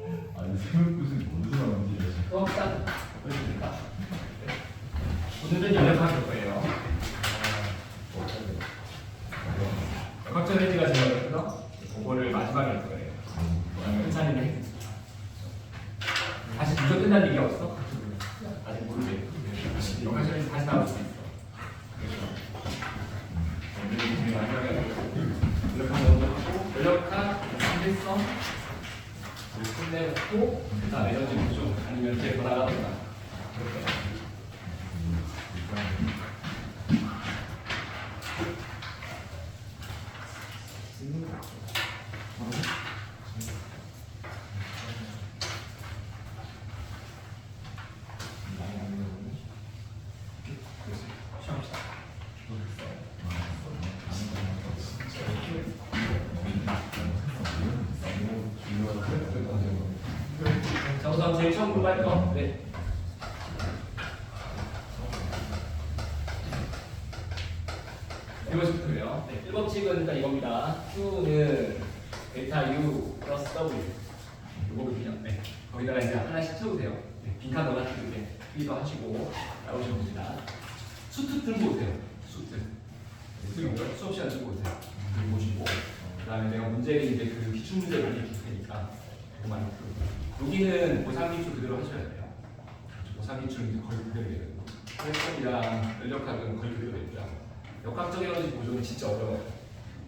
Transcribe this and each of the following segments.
아니 생각보다 뭔 사람인지 수업상 보여주니까 오늘은 연역학 볼 거예요. 역학적 렌즈가 제일 어렵고요. 그거를 마지막에 할 거예요. 괜찮은데 해. 다시 분석 끝난 얘기 없어? 아직 모르게. 역학적 렌즈 다시 나올 수 있어. 오늘은 제일 마지막에 할 거예요. 연역학 먼저 하고 연역학 상대성 끝내고 그다음 에너지 구조 아니면 이제 더 나가든가 그렇게. 자, 우선 제일 처음 공부할 거. 네. 이것부터요. 네. 1법칙은 일단 이겁니다. Q는 델타 U 플러스 W. 이거거든요. 네. 거기다가 이제 하나씩 채우세요. 네. 빈칸 넣어가지고 이제 필터 하시고 나오시면 됩니다. 수트 들고 오세요. 수트. 수업 시간 들고 오세요. 들고 오시고. 그 다음에 내가 문제를 이제 그 기출 문제를 많이 줄 테니까 그만 풀고. 여기는 고상기출 그대로 하셔야 돼요. 고상기출은 이제 거의 그대로 되거든요. 활성이랑 연력학은 거의 그대로 되고요. 역학적 에너지 보존은 진짜 어려워요.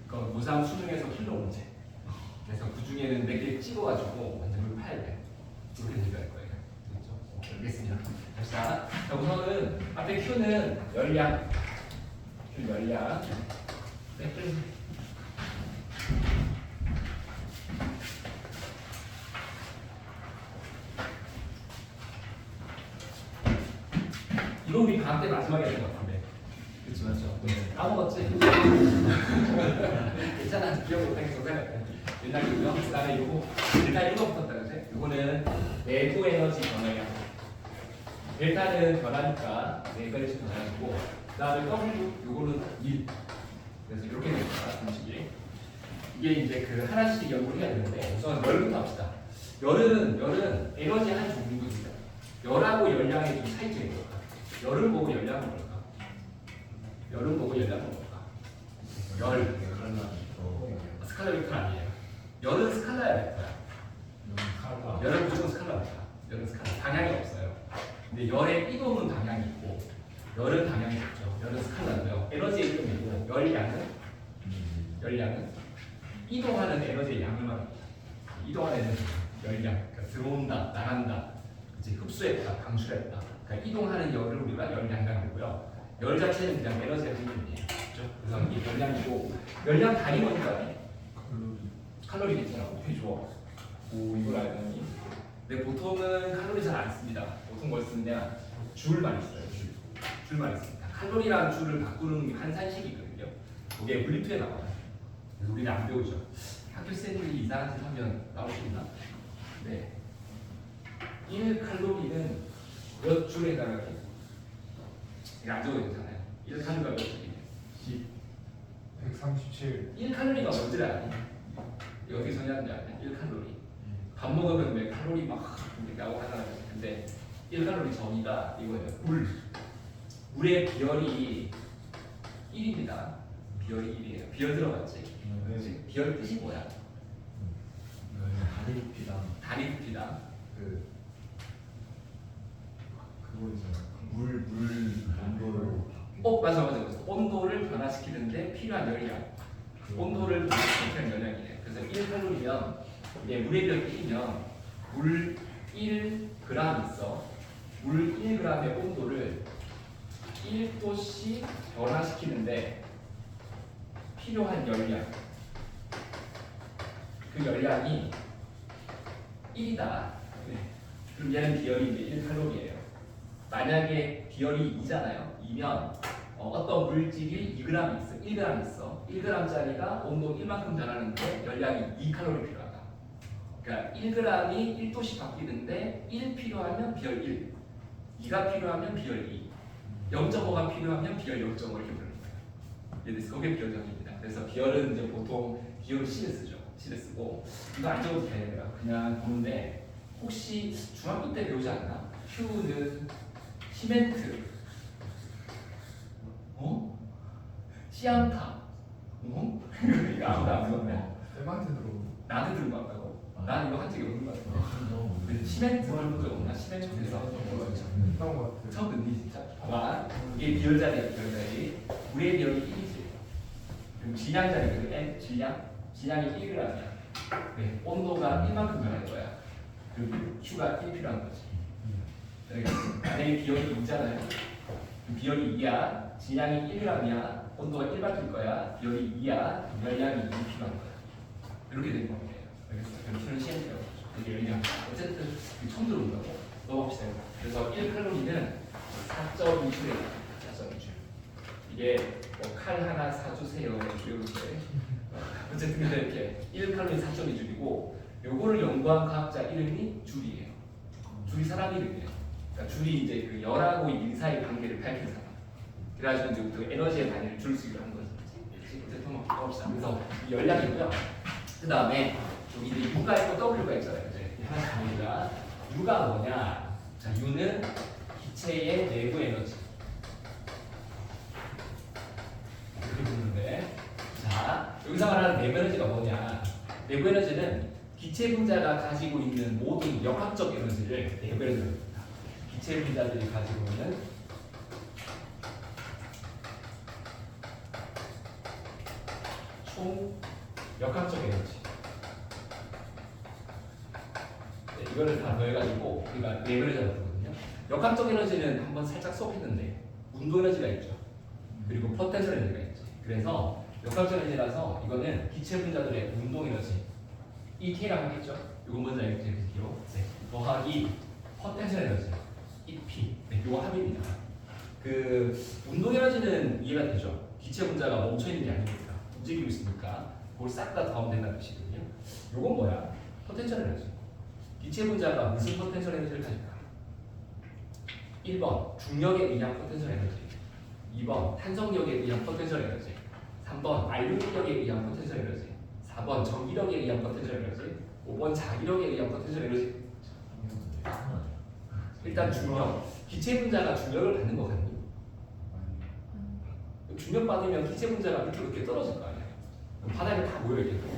그건 고상 수능에서 킬러 문제. 그래서 그 중에는 몇 개 찍어가지고 완전 그걸 파야 돼. 이렇게 대비할 거예요. 그렇죠? 알겠습니다. 자, 우선은 앞에 Q는 열량. Q 열량. 네, 이거 우리 방학 때 마지막에 했던 것 같은데. 그렇죠, 맞죠? 네. 까먹었지? 괜찮아, 기억 못하겠어. 옛날이고요. 그 다음에 이거 일단 이거 붙었다는데 이거는 내부 에너지 변화량. 델타는 변하니까 내부에너지 변화량이고 그 다음에 W 이거는 1. 그래서 이렇게 됩니다. 공식이. 이게 이제 그 하나씩 연구를 해야 되는데 우선 열부터 합시다. 열은 에너지 한 종류입니다. 열하고 열량의 좀 차이점이 뭘까? 열을 보고 열량은 뭘까? 열을 보고 열량은 뭘까? 열. 스칼라 벡터 아니에요. 열은 스칼라야 벡터야. 열은 무조건 스칼라 벡터. 열은 스칼라. 방향이 없어요. 근데 열의 이동은 방향이 있고 열은 방향이 없죠. 열은 스칼라고요. 에너지의 이동이고 열량은 이동하는 에너지의 양을 말합니다. 이동하는 에너지 열량. 그러니까 들어온다, 나간다, 이제 흡수했다, 방출했다. 그러니까 이동하는 열을 우리가 열량이라고 하고요. 열 자체는 그냥 에너지의 분위기예요. 그렇죠? 그래서 이게 열량이고 열량 단위 뭔가 칼로리 괜찮아. 되게 좋아. 오, 이걸 알다니. 근데 보통은 칼로리 잘 안 씁니다. 보통 뭘 쓰느냐? 줄 많이 써요. 줄 많이 씁니다. 칼로리랑 줄을 바꾸는 게 한산식이거든요. 그게 물리투에 나와요. 그래서 우리는 안 배우죠. 학교 쌤들이 이상한 짓 하면 나올 수 있나? 네. 1칼로리는 몇 줄에 해당하게? 이거 안 적어도 괜찮아요. 1칼로리가 몇 줄이에요? 137 1칼로리가 뭔지 아니? 이거 어떻게 정의하는지 아냐? 1칼로리. 밥 먹으면 왜 칼로리 막 나오고 하잖아요. 근데 1칼로리 정의가 이거예요. 물의 비열이 1입니다. 비열이 1이에요. 비열 들어갔지? 비열 뜻이 뭐야? 다리 높이랑 다리 높이다. 그거 있잖아. 물 온도를 맞아. 온도를 변화시키는데 필요한 열량. 온도를 변화시키는 열량이에요. 그래서 1칼로리면 이게 물의 비열 1이면 물 1g 있어. 물 1g의 온도를 1도씩 변화시키는데 필요한 열량. 그 열량이 1이다. 네. 그럼 얘는 비열이 이제 1칼로리예요. 만약에 비열이 2잖아요. 2면 어떤 물질이 2g 있어, 1g 있어. 1g짜리가 온도 1만큼 변하는데 열량이 2칼로리 필요하다. 그러니까 1g이 1도씩 바뀌는데 1 필요하면 비열 1, 2가 필요하면 비열 2, 0.5가 필요하면 비열 0.5 이렇게 부르는 거예요. 그래서 그게 비열정입니다. 그래서 비열은 이제 보통 비열을 C를 쓰죠. C를 쓰고 이거 안 적어도 돼요. 그냥 보는데 혹시 중학교 때 배우지 않나? Q는 시멘트, 시안타, 이거 아무도 안 배웠네. 쌤한테 들어. 나도 들은 거 같다고? 난 이거 한 적이 없는 거 같은데. 시멘트 들은 적 없나? 시멘트에서 했던 것 같아. 처음 듣니 진짜? 봐봐, 이게 비열자리야. 비열자리. 물의 비열이 1이지. 그럼 질량자리거든. N 질량이 1g 이야. 네, 온도가 1만큼 변할 거야. 그리고 Q가 1 필요한 거지. 만약에 비열이 2잖아요. 비열이 2야. 질량이 1g이야. 온도가 1 바뀔 거야. 비열이 2야. 열량이 2 필요한 거야. 이렇게 되는 겁니다. 알겠어? 그럼 Q는 CNT라고 하죠. 이게 열량. 어쨌든 처음 들어온다고. 넘어갑시다. 그래서 1칼로리는 4.2줄이에요. 4.2줄. 이게 뭐 칼 하나 사주세요. 이렇게. 어쨌든 근데 이렇게 1칼로리 4.2줄이고 요거를 연구한 과학자 이름이 줄이에요. 줄이 사람 이름이에요. 그러니까 줄이 이제 그 열하고 일 사이 관계를 밝힌 사람. 그래가지고 이제 그 에너지의 단위를 줄 수 있게 한 거죠. 어쨌든 한번 바꿔봅시다. 그래서 이 열량이고요. 그 다음에 여기 이제 U가 있고 W가 있잖아요. 이제 하나씩 보니까 U가 뭐냐? 자, U는 기체의 내부 에너지. 이렇게 보는데, 자 여기서 말하는 내부 에너지가 뭐냐? 내부 에너지는 기체 분자가 가지고 있는 모든 역학적 에너지를 내부 에너지라고 합니다. 기체 분자들이 가지고 있는 총 역학적 에너지. 네, 이거를 다 더해가지고 우리가 내부 에너지라고 부르거든요. 역학적 에너지는 한번 살짝 수업했는데 운동 에너지가 있죠. 그리고 포텐셜 에너지가 있죠. 그래서 역학적 에너지라서 이거는 기체 분자들의 운동 에너지 ET라고 하겠죠. 이거 먼저 알려드릴게요. 네. 더하기 포텐셜 에너지 EP. 네, 이거 합입니다. 그 운동 에너지는 이해가 되죠. 기체 분자가 멈춰 있는 게 아니니까 움직이고 있으니까 그걸 싹 다 더하면 된다는 뜻이거든요. 이건 뭐야? 포텐셜 에너지. 기체 분자가 무슨 포텐셜 에너지를 가질까? 1번 중력에 의한 포텐셜 에너지, 2번 탄성력에 의한 포텐셜 에너지, 3번 알루미력에 의한 포텐셜 에너지, 4번 전기력에 의한 포텐셜 에너지, 5번 자기력에 의한 포텐셜 에너지. 일단 중력. 기체 분자가 중력을 받는 거 같니? 중력 받으면 기체 분자가 밑으로 이렇게 떨어질 거 아니야. 바닥에 다 모여 있겠고.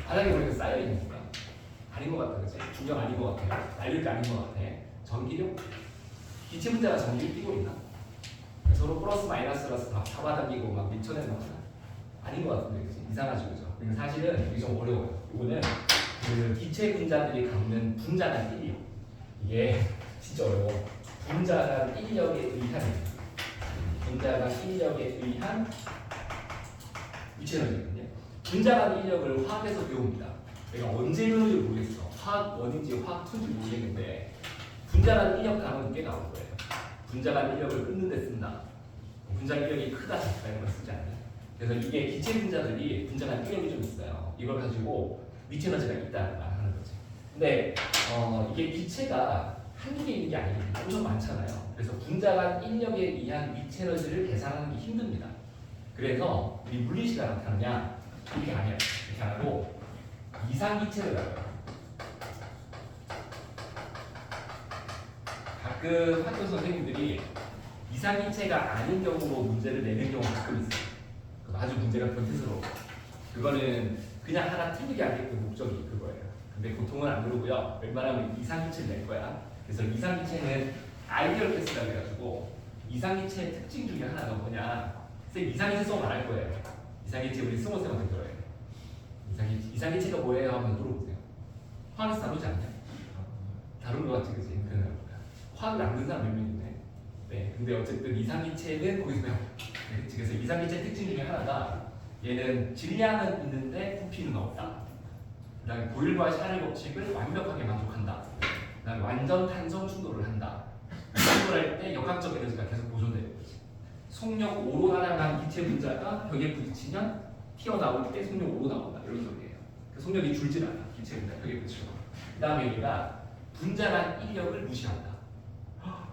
바닥에 모여 쌓여 있는 거야. 아닌 것 같아, 그치? 중력 아닌 것 같아. 알루미력 아닌 것 같아. 전기력? 기체 분자가 전기를 띠고 있나? 서로 플러스 마이너스라서 다 잡아당기고 막 밀쳐내는 거잖아. 아닌 것 같은데, 그치? 이상하죠, 그죠? 그러니까 사실은 이게 좀 어려워요. 이거는 그 기체 분자들이 갖는 분자간 인력. 이게 진짜 어려워. 분자간 인력에 의한 분자간 인력에 의한 위치 에너지거든요. 분자간 인력을 화학에서 배웁니다. 내가 언제 배우는지 모르겠어. 화학 원인지 화학 투인지 모르겠는데 분자간 인력 단어는 꽤 나올 거예요. 분자간 인력을 끊는 데 쓴다. 분자 인력이 크다, 작다 이런 걸 쓰지 않나요? 그래서 이게 기체 분자들이 분자간 인력이 좀 있어요. 이걸 가지고 위치 에너지가 있다는 말 하는 거지. 근데 이게 기체가 한두 개 있는 게 아니거든요. 엄청 많잖아요. 그래서 분자간 인력에 의한 위치 에너지를 계산하는 게 힘듭니다. 그래서 우리 물리시간 어떻게 하느냐? 이렇게 안 해요. 이렇게 안 하고 이상기체를 알아요. 가끔 학교 선생님들이 이상기체가 아닌 경우로 문제를 내는 경우가 가끔 있어요. 아주 문제가 변태스러워. 그거는 그냥 하나 틀리게 하게끔 목적이 그거예요. 근데 보통은 안 그러고요. 웬만하면 이상기체를 낼 거야. 그래서 이상기체는 아이디얼 패스라고 해가지고 이상기체의 특징 중에 하나가 뭐냐? 쌤 이상기체 수업 안 할 거예요. 이상기체 우리 스모쌤한테 들어요. 이상기체가 뭐예요? 하면 물어보세요. 화학에서 다루지 않냐? 다룬 거 같지, 그치? 화학을 안 듣는 사람 몇 명이네. 네, 근데 어쨌든 이상기체는 거기서 배워. 네, 그래서 이상기체 특징 중에 하나가 얘는 질량은 있는데 부피는 없다. 그다음에 보일과 샤를 법칙을 완벽하게 만족한다. 그다음에 완전 탄성 충돌을 한다. 충돌할 때 역학적 에너지가 계속 보존되는 거지. 속력 5로 날아간 기체 분자가 벽에 부딪히면 튀어나올 때 속력 5로 나온다. 이런 소리예요. 그 속력이 줄질 않아. 기체 분자 벽에 부딪히고. 그다음에 얘가 분자간 인력을 무시한다.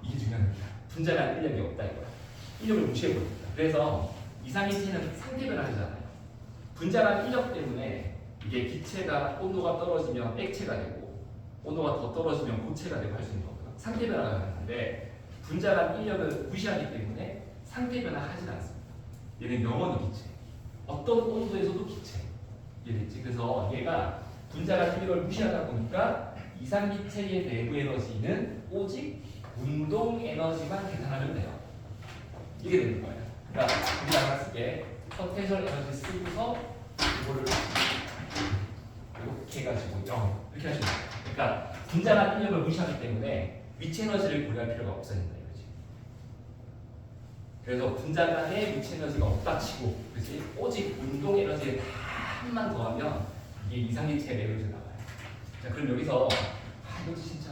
이게 중요한 겁니다. 분자간 인력이 없다 이거야. 인력을 무시해버립니다. 그래서 이상기체는 상태 변화하잖아요. 분자간 인력 때문에 이게 기체가 온도가 떨어지면 액체가 되고 온도가 더 떨어지면 고체가 되고 할 수 있는 거고요. 상태 변화가 가능한데 분자간 인력을 무시하기 때문에 상태 변화하지 않습니다. 얘는 영원히 기체. 어떤 온도에서도 기체. 이해됐지? 그래서 얘가 분자간 인력을 무시하다 보니까 이상기체의 내부 에너지는 오직 운동 에너지만 계산하면 돼요. 이게 되는 거예요. 그러니까 우리가 하나 쓸게. 포텐셜 에너지 쓰고서 이거를 이렇게 해가지고 0 이렇게 하시면 돼요. 그러니까 분자간 인력을 무시하기 때문에 위치 에너지를 고려할 필요가 없어야 된다 이거지. 그래서 분자간에 위치 에너지가 없다 치고, 그렇지? 오직 운동 에너지에 다 한만 더하면 이게 이상기체의 에너지가 나와요. 자, 그럼 여기서 이거 진짜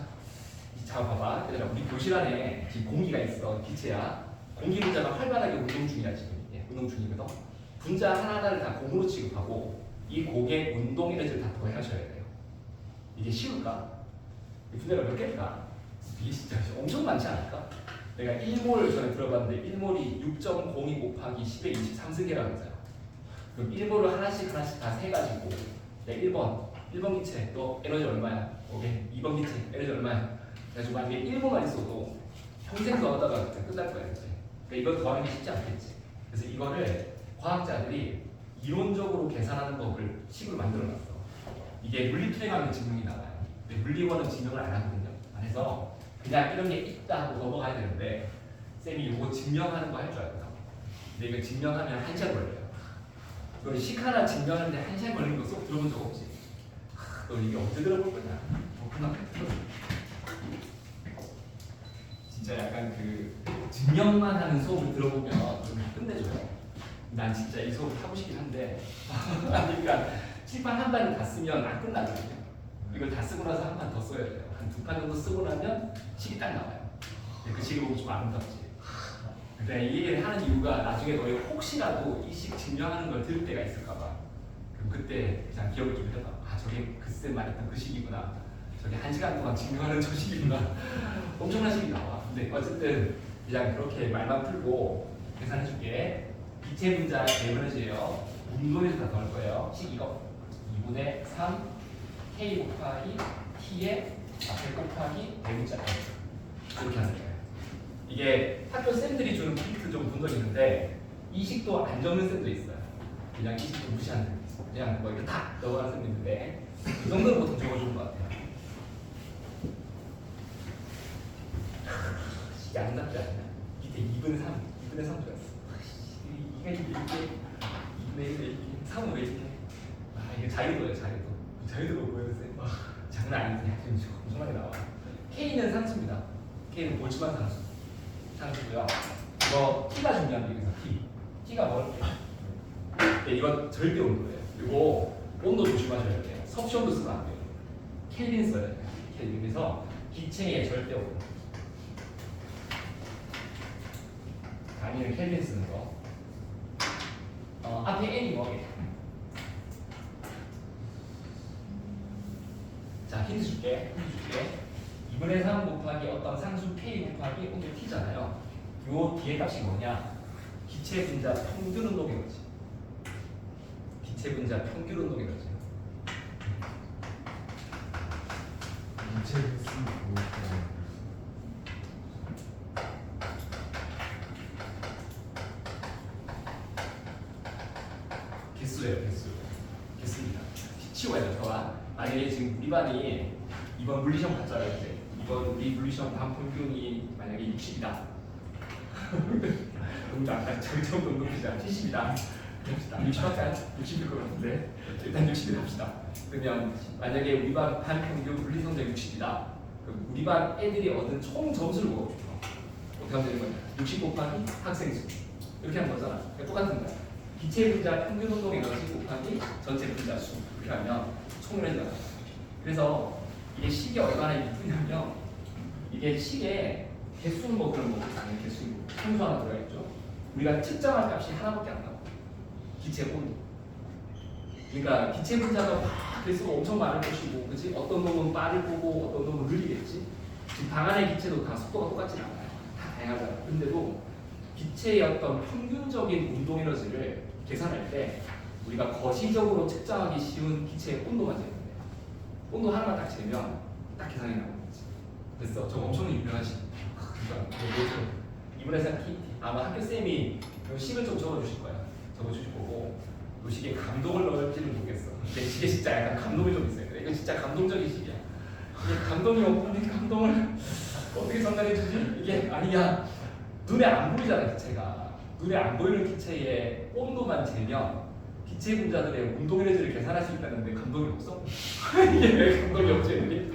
자 봐봐. 얘들아, 우리 교실 안에 지금 공기가 있어. 기체야. 공기 분자가 활발하게 운동 중이야 지금. 예, 운동 중이거든. 분자 하나하나를 다 공으로 취급하고 이 공의 운동 에너지를 다 더하셔야 돼요. 이게 쉬울까? 이 분자가 몇 개일까? 이게 진짜 엄청 많지 않을까? 내가 1몰 전에 들어봤는데 1몰이 6.02 곱하기 10의 23승계라고 했잖아. 그럼 1몰을 하나씩 다 세가지고 1번 기체 너 에너지 얼마야? 오케이. 2번 기체 에너지 얼마야? 그래가지고 만약에 1몰만 있어도 평생 더하다가 끝날 거야. 그치? 그러니까 이걸 더하는 게 쉽지 않겠지. 그래서 이거를 과학자들이 이론적으로 계산하는 법을 식으로 만들어놨어. 이게 물리투명하면 증명이 나와요. 근데 물리원은 증명을 안 하거든요. 안 해서 그냥 이런 게 있다 하고 넘어가야 되는데 쌤이 이거 증명하는 거 할 줄 알거든. 근데 이거 증명하면 1시간 걸려요. 이거 식 하나 증명하는데 1시간 걸리는 거 쏙 들어본 적 없지? 너 이게 언제 들어볼 거냐? 그만 진짜 약간 그 증명만 하는 수업을 들어보면 좀 끝내줘요. 난 진짜 이 수업을 하고 싶긴 한데 그러니까 칠판 한 반을 다 쓰면 안 끝나거든요. 이걸 다 쓰고 나서 한 판 더 써야 돼요. 한 2판 정도 쓰고 나면 식이 딱 나와요. 그 식을 보면 좀 아름답지. 그러니까 이 얘기를 하는 이유가 나중에 너희 혹시라도 이 식 증명하는 걸 들을 때가 있을까 봐. 그럼 그때 그냥 기억을 좀 해봐. 아 저게 그쌤 말했던 그 식이구나. 저게 1시간 동안 증명하는 저 식이구나. 엄청난 식이 나와. 근데 어쨌든 그냥 그렇게 말만 풀고 계산해줄게. 기체 분자 에너지예요. 운동에서 다 넣을 거예요. 식 이거 2분의 3 K 곱하기 T의 앞에 곱하기 대문자 이렇게 하는 거예요. 이게 학교 쌤들이 주는 포인트 좀 본 적 있는데 이 식도 안 적는 쌤도 있어요. 그냥 이 식도 무시하는 쌤도 있어요. 그냥 뭐 이렇게 탁 넣어가는 쌤도 있는데 이 정도는 보통 적어주는 것 같아요. 이게 안 낫지 않냐? 이때 2분의 3 들었어. 이게 2분의 1에 3은 왜 이렇게? 아 이게 자유도예요, 자유도. 자유도가 뭐예요, 쌤? 장난 아니지. 엄청나게 나와. K는 상수입니다. K는 볼츠만 상수고요. 이거 T가 중요한 게 있어요. T가 뭘게요? 네, 이건 절대 온도예요. 그리고 온도 조심하셔야 돼요. 섭씨 온도 쓰면 안 돼요. 켈빈 써야 돼요. 켈빈. 그래서 기체의 절대 온도. 아니면 켈빈 쓰는 거. 앞에 n이 뭐게? 자, 힌트 줄게. 2분의 3 곱하기 어떤 상수 k 곱하기 온도 t잖아요. 요 뒤에 값이 뭐냐? 기체 분자 평균 운동 에너지. 기체 분자 평균 운동 에너지. 인체 횟수 개수예요, 개수입니다. 치워야 좋아. 만약에 지금 우리 반이 이번 물리시험 봤잖아요. 이제 이번 우리 물리시험 반 평균이 만약에 60이다. 그럼 아까 정점 등급이잖아. 70이다. 60 할까요? 60일 것 같은데 일단 60일 합시다. 그러면 만약에 우리 반 평균 물리 성적 60이다. 그럼 우리 반 애들이 얻은 총 점수를 먹어줘. 어떻게 하면 되는 거야? 60 곱하기 학생 수. 이렇게 하는 거잖아. 그러니까 똑같은 거야. 기체 분자 평균 운동 에너지 곱하기 전체 분자 수. 이렇게 하면 총 에너지가 나와요. 그래서 이게 식이 얼마나 이쁘냐면 이게 식에 개수는 뭐 그런 거 당연히 개수 함수 하나 들어가 있죠. 우리가 측정할 값이 하나밖에 안 나와. 기체 온도. 그러니까 기체 분자가 막 개수가 엄청 많을 것이고, 그렇지? 어떤 놈은 빠를 거고, 어떤 놈은 느리겠지. 지금 방 안의 기체도 다 속도가 똑같지 않아요. 다 다양하잖아. 근데도 기체의 어떤 평균적인 운동 에너지를 계산할 때 우리가 거시적으로 측정하기 쉬운 기체의 온도만 재면 돼요. 온도 하나만 딱 재면 딱 딱 계산이 나오는 거지. 됐어. 저 엄청 유명하신. 그러니까 이번에 아마 학교 쌤이 요 식을 좀 적어주실 거야. 적어주실 거고 요 식에 감동을 넣을지는 모르겠어. 근데 이게 진짜 약간 감동이 좀 있어요. 이거 진짜 감동적인 식이야. 이게 감동이 없는데 감동을 어떻게 전달해주지? 이게 아니야. 눈에 안 보이잖아 기체가. 눈에 안 보이는 기체의 온도만 재면 기체 분자들의 운동 에너지를 계산할 수 있다는데 감동이 없어? 이게 왜 감동이 없지?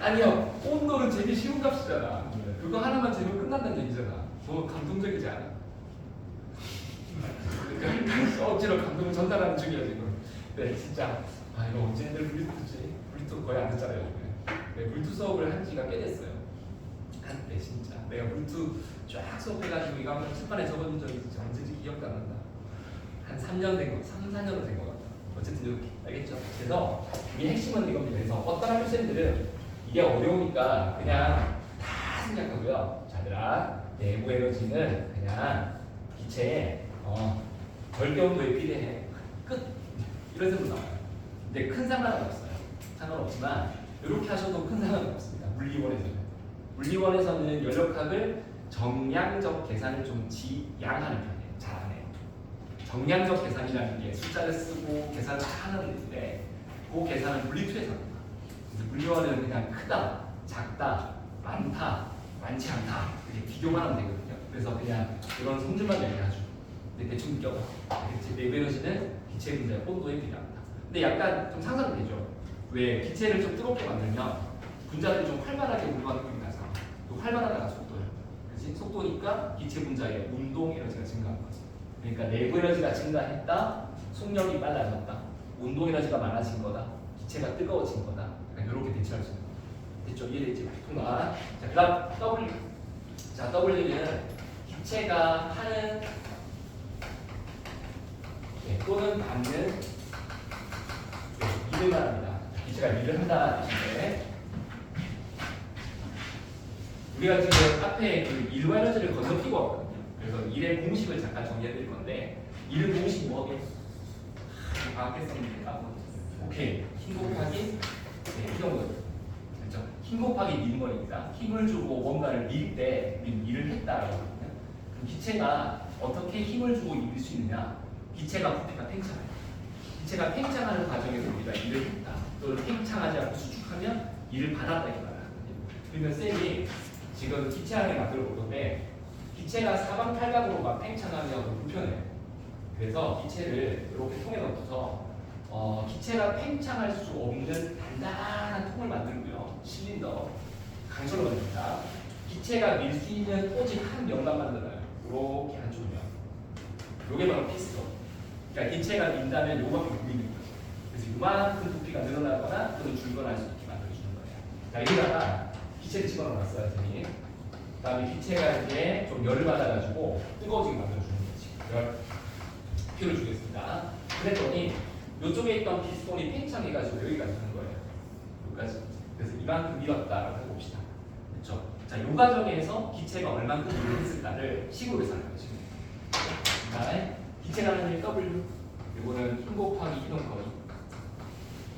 아니요, 온도는 재기 쉬운 값이잖아. 그거 하나만 재면 끝난다는 얘기잖아. 뭐 감동적이지 않아? 그러니까 억지로 감동을 전달하는 중이야 지금. 네, 진짜 이거 언제 애들 블루투스지? 블루투스 거의 안 듣잖아요 요즘에. 네, 블루투스 수업을 한 지가 꽤 됐어요. 한때 진짜 내가 블루투스 쫙 수업해가지고 이거 한번 칠판에 적어준 적이 진짜 언제지 기억도 안 난다. 한 3년 된 거, 3, 4년은 된 것 같아. 어쨌든 이렇게 알겠죠? 그래서 이게 핵심은 이겁니다. 그래서 어떤 학교 쌤들은 이게 어려우니까 그냥 다 생략하고요. 자들아, 내부 에너지는 그냥 기체에 절대 온도에 비례해. 끝. 이런 식으로 나와요. 근데 큰 상관은 없어요. 상관없지만 이렇게 하셔도 큰 상관은 없습니다. 물리원에서는. 물리원에서는 연력학을 정량적 계산을 좀 지양하는 편이에요. 잘 안 해요. 정량적 계산이라는 게 숫자를 쓰고 계산을 다 하는 건데 그 계산은 물리투에서 합니다. 물리원은 그냥 크다, 작다, 많다, 많지 않다 이렇게 비교만 하면 되거든요. 그래서 그냥 이런 성질만 얘기하죠. 근데 대충 느껴봐. 내부 에너지는 기체 분자의 온도에 비례합니다. 근데 약간 좀 상상이 되죠. 왜 기체를 좀 뜨겁게 만들면 분자들이 좀 활발하게 운동하는 느낌이 나서 또 활발하다가 속도예요. 그렇지? 속도니까 기체 분자의 운동 에너지가 증가하는 거지. 그러니까 내부 에너지가 증가했다, 속력이 빨라졌다, 운동 에너지가 많아진 거다, 기체가 뜨거워진 거다. 약간 이렇게 대체할 수 있는 거다. 됐죠? 이해되지? 통과. 자, 그다음 W. 자, W는 기체가 하는 또는 받는 일을 말합니다. 기체가 일을 한다 뜻인데 우리가 지금 앞에 그 일과 에너지를 건너뛰고 왔거든요. 그래서 일의 공식을 잠깐 정리해드릴 건데 일의 공식 뭐게? 방학했었는데 오케이. 힘 곱하기 이런 거죠. 그렇죠? 힘 곱하기 밀머리입니다. 힘을 주고 뭔가를 밀 때 일을 했다라고 하거든요. 그럼 기체가 어떻게 힘을 주고 밀 수 있느냐? 기체가 부피가 팽창해요. 기체가 팽창하는 과정에서 우리가 일을 했다. 또는 팽창하지 않고 수축하면 일을 받았다 이렇게 말하거든요. 그러면 쌤이 지금 기체항을 만들어 볼 건데 기체가 사방팔방으로 막 팽창하면 불편해요. 그래서 기체를 이렇게 통에 넣어서 기체가 팽창할 수 없는 단단한 통을 만들고요. 실린더 강철로 만듭니다. 기체가 밀 수 있는 오직 한 면만 만들어요. 이렇게 한쪽 면. 이게 바로 피스톤. 그러니까 기체가 민다면 요만큼 보이는 거예요. 그래서 요만큼 부피가 늘어나거나 또는 줄거나 할 수 있게 만들어주는 거예요. 자, 여기다가 기체를 집어넣었어요, 선생님. 그 다음에 기체가 이제 좀 열을 받아가지고 뜨거워지게 만들어주는 거지. 열. Q를 주겠습니다. 그랬더니 이쪽에 있던 피스톤이 팽창해가지고 여기까지 가는 거예요. 여기까지. 그래서 이만큼 밀었다라고 해봅시다. 그렇죠? 자, 이 과정에서 기체가 얼만큼 일을 했을까를 식으로 계산하는 거죠. 그 다음에 기체가 하는 일 W, 이거는 힘 곱하기 이동거리.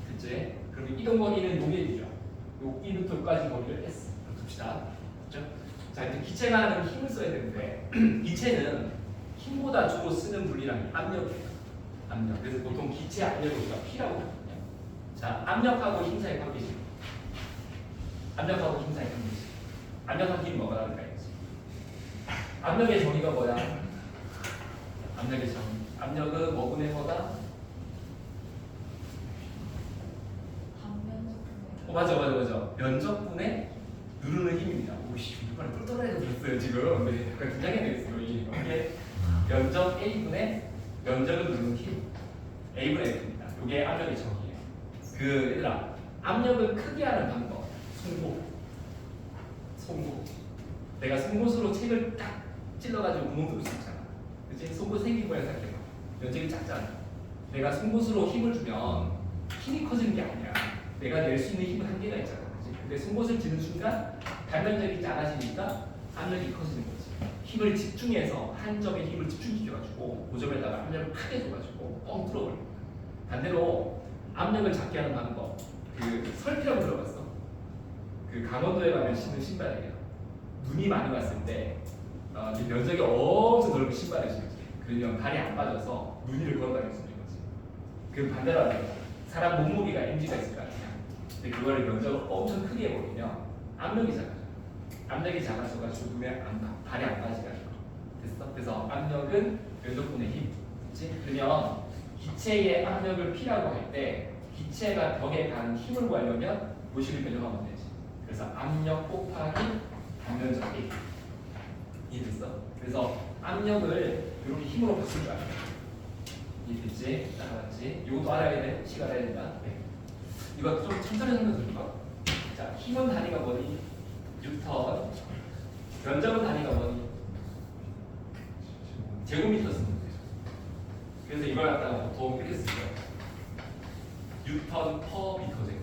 그치? 그러면 이동거리는 요게 죠. 여기부터 여기까지 거리를 S. 둡시다. 그렇죠? 자, 이제 기체가 하는 힘을 써야 되는데 기체는 힘보다 주로 쓰는 분리량이 압력이에요. 압력. 그래서 보통 기체 압력을 우리가 P라고 하거든요. 자, 압력하고 힘 사이 관계식. 압력하고 힘 사이 관계식. 압력하고 힘이 뭐가 다를까 이거지. 압력의 정의가 뭐야? 압력의 정의. 압력은 뭐분의 뭐다? 맞아. 면적분의 누르는 힘입니다. 오씨, 이번에 똘똘하게 들었어요 지금. 네, 약간 긴장이 되겠어요. 이게 면적 A분의 면적을 누르는 힘. A분의 F입니다. 이게 압력의 정의예요. 그 얘들아, 압력을 크게 하는 방법. 송곳. 내가 송곳으로 책을 딱 찔러가지고 구멍 뚫을 수 있잖아. 그치? 송곳 생긴 거야 생각해봐. 면적이 작잖아. 내가 송곳으로 힘을 주면 힘이 커지는 게 아니야. 내가 낼 수 있는 힘은 한계가 있잖아. 그치? 근데 송곳을 쥐는 순간 단면적이 작아지니까 압력이 커지는 거지. 힘을 집중해서 한 점에 힘을 집중시켜가지고 그 점에다가 압력을 크게 줘가지고 뻥 뚫어버려. 반대로 압력을 작게 하는 방법. 그 설피라고 들어봤어? 그 강원도에 가면 신는 신발이에요. 눈이 많이 왔을 때 이 면적이 엄청 넓은 신발을 신지. 그러면 발이 안 빠져서 눈 위를 걸어 다닐 수 있는 거지. 그 반대로 하면 사람 몸무게가 mg가 있을 거 아니야. 근데 그거를 면적을 엄청 크게 해버리면 압력이 작아져. 압력이 작아져가지고 눈에 발이 안 빠지게 하는 거. 됐어? 그래서 압력은 면적분의 힘. 그렇지? 그러면 기체의 압력을 P라고 할 때 기체가 벽에 가는 힘을 구하려면 무식을 변형하면 되지. 그래서 압력 곱하기 단면적 A. 이해됐어? 그래서 압력을 이렇게 힘으로 바꿀 줄 알아야 돼. 이해됐지? 따라왔지? 이것도 알아야 돼. 시간 알아야 된다. 네. 이거 좀 천천히 설명 드릴까? 자, 힘은 단위가 뭐니? 뉴턴. 면적은 단위가 뭐니? 제곱미터 쓰면 돼. 그래서 이걸 갖다가 보통 이렇게 쓰죠. 뉴턴 퍼 미터 제곱.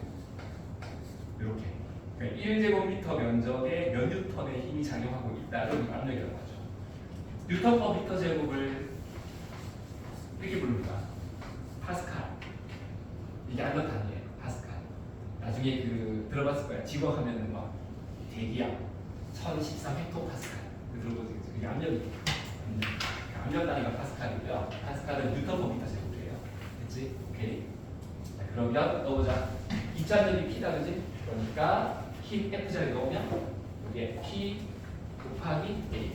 이렇게. 그러니까 1제곱미터 면적에 몇 뉴턴의 힘이 작용하고 있다는 압력이라고 하죠. 뉴턴 퍼 미터 제곱을 이렇게 부릅니다. 파스칼. 이게 압력 단위예요. 파스칼. 나중에 그 들어봤을 거야. 지구하면은 막 대기압 1013 헥토파스칼. 들어보세요. 이게 압력이에요. 압력 단위가 파스칼이고요. 파스칼은 뉴턴 퍼 미터 제곱이에요. 됐지? 오케이. 자, 그러면 넣어보자. 입자력이 P다, 그지? 그러니까 힘 F자리 넣으면 이게 P 곱하기 A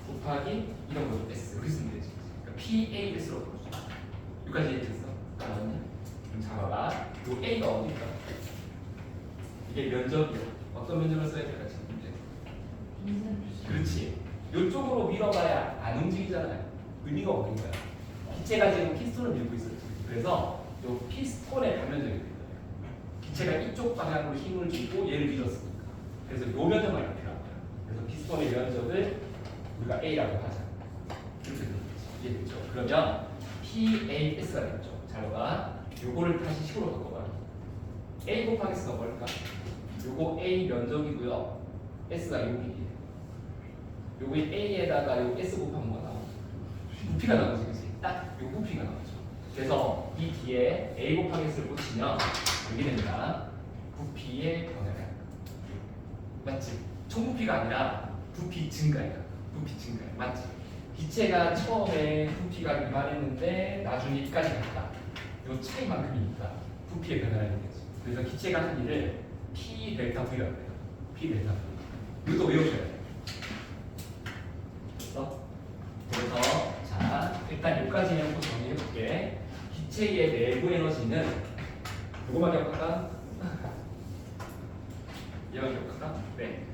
곱하기 이런 거죠. S. 이렇게 쓰면 되지. 그러니까 PAS로 풀어줘. 여기까지 이해됐어? 알았니? 그럼 잡아봐. 요 A가 어디일까? 이게 면적이요. 어떤 면적을 써야 될까 지금 문제. 그렇지. 이쪽으로 밀어봐야 안 움직이잖아요. 의미가 없는 거야. 기체가 지금 피스톤을 밀고 있었지. 그래서 이 피스톤의 단면적이 된 거예요. 기체가 이쪽 방향으로 힘을 주고 얘를 밀었으니까. 그래서 이 면적만 이렇게 나와요. 그래서 피스톤의 면적을 우리가 A라고 하자. 이렇게 되는 거지. 이해됐죠? 그러면 PAS가 되겠죠. 잘 봐. 요거를 다시 식으로 바꿔봐. A 곱하기 S가 뭘까? 요거 A 면적이고요. S가 여기. 요거 A에다가 요 S 곱하면 뭐가 나오죠? 부피가 나오지, 그치? 딱 요 부피가 나오죠. 그래서 이 뒤에 A 곱하기 S를 붙이면 여기 됩니다. 부피의 변화가. 맞지? 총부피가 아니라 부피 증가야. 부피 증가. 맞지? 기체가 처음에 부피가 이만했는데 나중에 이까지 갔다. 요 차이만큼이니까 부피의 변화가 있는 거지. 그래서 기체가 한 일을 P 델타 V라고 해요. P 델타 V. 이것도 외우셔야 돼요. 그래서 자 일단 여기까지 해놓고 정리해볼게. 기체의 내부 에너지는 누구만 기억할까? 얘만 기억할까? 네.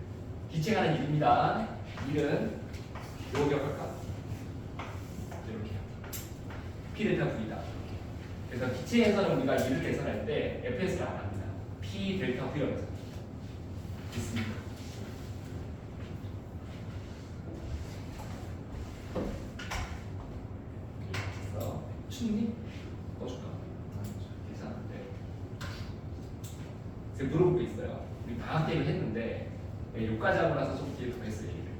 기체가 하는 일입니다. 일은 요거 기억할까? 이렇게요. P 델타 V다. 그래서 기체에서는 우리가 일을 계산할 때 FS를 안 합니다. P 델타 V라고 해서 있습니다. 충분히 넣어줄까? 괜찮은데. 제가 물어볼 게 있어요. 우리 방학 때문에 했는데 여기까지 하고 나서 좀 뒤에 더 했어요. 얘기를.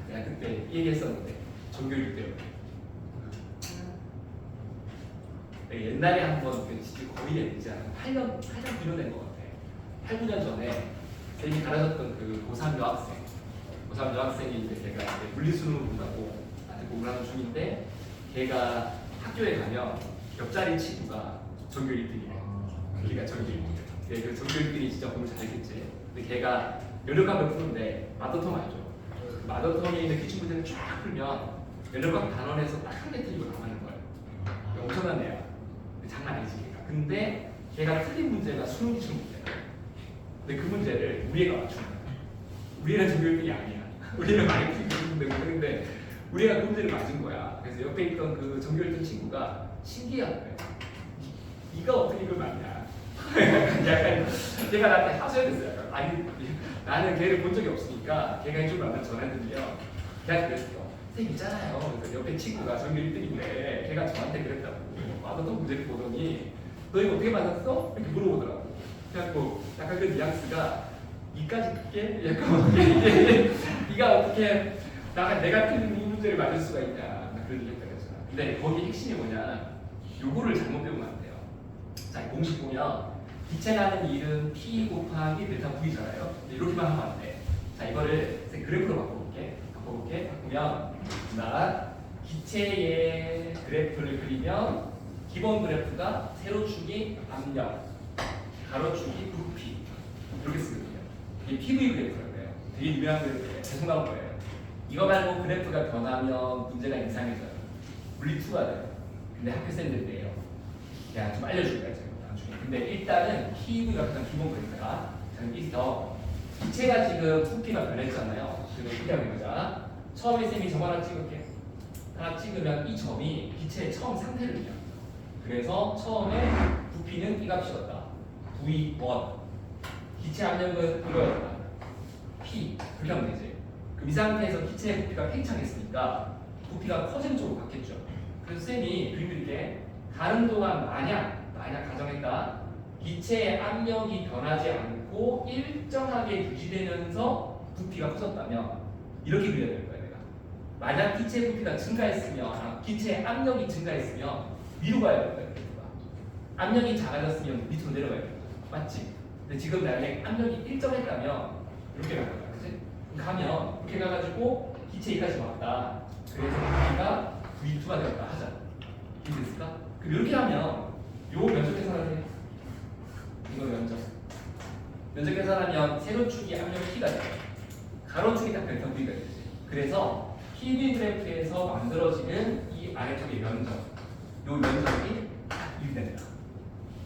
내가 그때 얘기했었는데 전교육 때문에. 내가 옛날에 한번 진짜 거의 되지 않아. 8년 뒤로 된 것 같아. 8, 9년 전에 선생님이 가르쳤던 그 고3 여학생. 고3 여학생이 이제 걔가 이제 물리수능을 본다고 나한테 공부를 하는 중인데 걔가 학교에 가면 옆자리 친구가 전교 1등이래. 걔가 전교 1등이래. 그 전교 1등이 진짜 공부 잘했겠지. 근데 걔가 연력학을 푸는데 마더텀 알죠? 마더텀에 있는 기출문제를 쫙 풀면 연력학 단원에서 딱 한 개 틀리고 나가는 거예요. 엄청난 애야. 장난 아니지 걔가. 근데 걔가 틀린 문제가 수능 기출 문제야. 근데 그 문제를 우리 애가 맞춘 거야. 우리 애는 전교 1등이 아니야. 우리 애는 많이 틀리는데 우리 애가 그 문제를 맞은 거야. 그래서 옆에 있던 그 전교 1등 친구가 신기한 거야. 네가 어떻게 이걸 맞냐? 약간 걔가 나한테 하소연했어요. 약간. 아니 나는 걔를 본 적이 없으니까 걔가 해준 말을 전해드리면 걔가 그랬어. 선생님 있잖아요. 그래서 옆에 친구가 전교 1등인데 걔가 저한테 그랬다고. 와서 문제를 보더니 너 이거 어떻게 맞았어? 이렇게 물어보더라고. 그래갖고 약간 그 뉘앙스가 이까지 그게 약간 어떻게 네가 어떻게 내가 틀린 이 문제를 맞을 수가 있냐. 그런 얘기 했다고 했잖아. 근데 거기 핵심이 뭐냐? 요거를 잘못 배우면 안 돼요. 자, 공식 보면 기체라는 일은 P 곱하기 델타 V잖아요. 이렇게만 하면 안 돼. 자, 이거를 그래프로 바꿔볼게. 바꾸면 나 기체의 그래프를 그리면 기본 그래프가 세로축이 압력, 가로축이 부피 이렇게 쓰거든요. 이게 PV 그래프라고 해요. 되게 유명한 그래프예요. 계속 나올 거예요. 이거 말고 그래프가 변하면 문제가 이상해져요. 물리2가 돼요. 근데 학교 쌤들인데요. 그냥 좀 알려줄 거예요. 나중에. 근데 일단은 PV가 가장 기본 그래프가 여기서 기체가 지금 부피가 변했잖아요. 그래서 어떻게 하는 거죠? 처음에 쌤이 점 하나 찍을게. 하나 찍으면 이 점이 기체의 처음 상태를 얘기합니다. 그래서 처음에 부피는 이 값이었다. V1. 기체 압력은 이거였다. P. 그렇게 하면 되지. 그럼 이 상태에서 기체의 부피가 팽창했으니까 부피가 커지는 쪽으로 갔겠죠. 그래서 쌤이 그림 그릴게. 가는 동안 만약 가정했다. 기체의 압력이 변하지 않고 일정하게 유지되면서 부피가 커졌다면 이렇게 그려야 될 거야 내가. 만약 기체 부피가 증가했으면 기체의 압력이 증가했으면 위로 가야 될 거야. 압력이 작아졌으면 밑으로 내려가야 돼. 맞지? 근데 지금 만약에 압력이 일정했다면 이렇게 갈 거야. 그치? 가면 이렇게 가가지고 기체 여기까지 왔다. 그래서 부피가 V2가 되었다 하자. 이해됐을까? 그럼 이렇게 하면 요 면적 계산하세요. 이거 면적 계산하면 세로축이 압력 P가 돼요. 가로축이 딱 델타 V가 되지. 그래서 PV 그래프에서 만들어지는 이 아래쪽의 면적, 요 면적이 딱 1이 된다.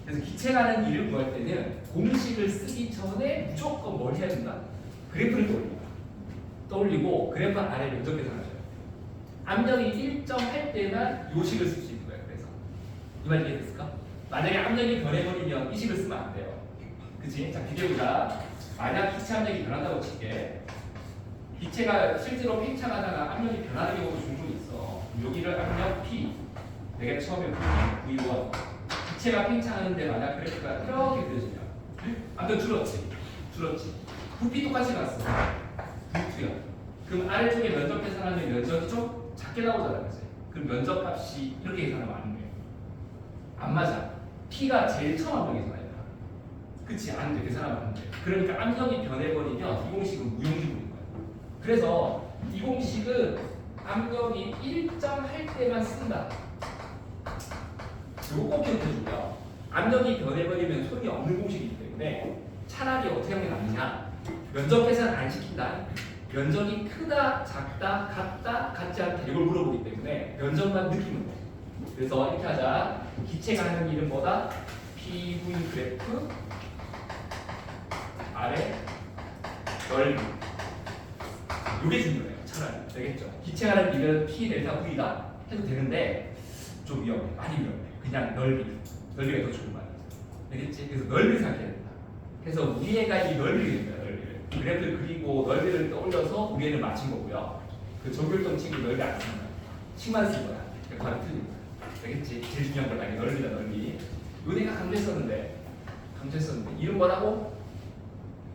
그래서 기체라는 일을 구할 때는 공식을 쓰기 전에 무조건 뭘 해야 된다? 그래프를 떠올리고 그래프 아래 면적 계산하셔요. 압력이 일정할 때만 요 식을 쓸 수 있는 거예요. 그래서 이 말 이해됐을까? 만약에 압력이 변해버리면 이 식을 쓰면 안 돼요. 그치? 자, 비교보자. 만약 기체 압력이 변한다고 칠게. 기체가 실제로 팽창하다가 압력이 변하는 경우도 종종 있어. 여기를 압력 P. 내가 처음에 V1. 기체가 팽창하는데 만약 그래프가 이렇게 그려지면 압력 줄었지. 부피 똑같이 갔어. V2야. 그럼 아래쪽에 면적 계산하면 면적이 좀 작게 나오잖아. 그치? 그럼 면적 값이 이렇게 계산하면 안 돼. 안 맞아. P가 제일 처음 압력이잖아요. 그치? 안 돼. 계산하면 안 돼. 그러니까 압력이 변해버리면 이 공식은 무용지물인 거야. 그래서 이 공식은 압력이 일정할 때만 쓴다. 이거 꼭 기억해주고요. 압력이 변해버리면 소용이 없는 공식이기 때문에 차라리 어떻게 하는 게 낫냐? 면적 계산 안 시킨다. 면적이 크다, 작다, 같다, 같지 않다 이걸 물어보기 때문에 면적만 느끼면 돼. 그래서 이렇게 하자. 기체가 하는 일은 뭐다? PV 그래프 아래 넓이. 이게 중요해요. 차라리 되겠죠. 기체가 하는 일은 P 델타 V다 해도 되는데 좀 위험해. 많이 위험해. 그냥 넓이가 더 좋은 말이죠. 되겠지? 그래서 넓이를 생각해야 된다. 그래서 위에가 이 넓이를 그립니다. 넓이를. 그래프를 그리고 넓이를 떠올려서 위에는 맞춘 거고요. 그 정글동 친구 넓이 안 쓰는 거야. 식만 쓴 거야. 바로 틀린 거야. 되겠지? 제일 중요한 건 아니 넓이다 넓이. 은혜가 강조했었는데 이름 뭐라고?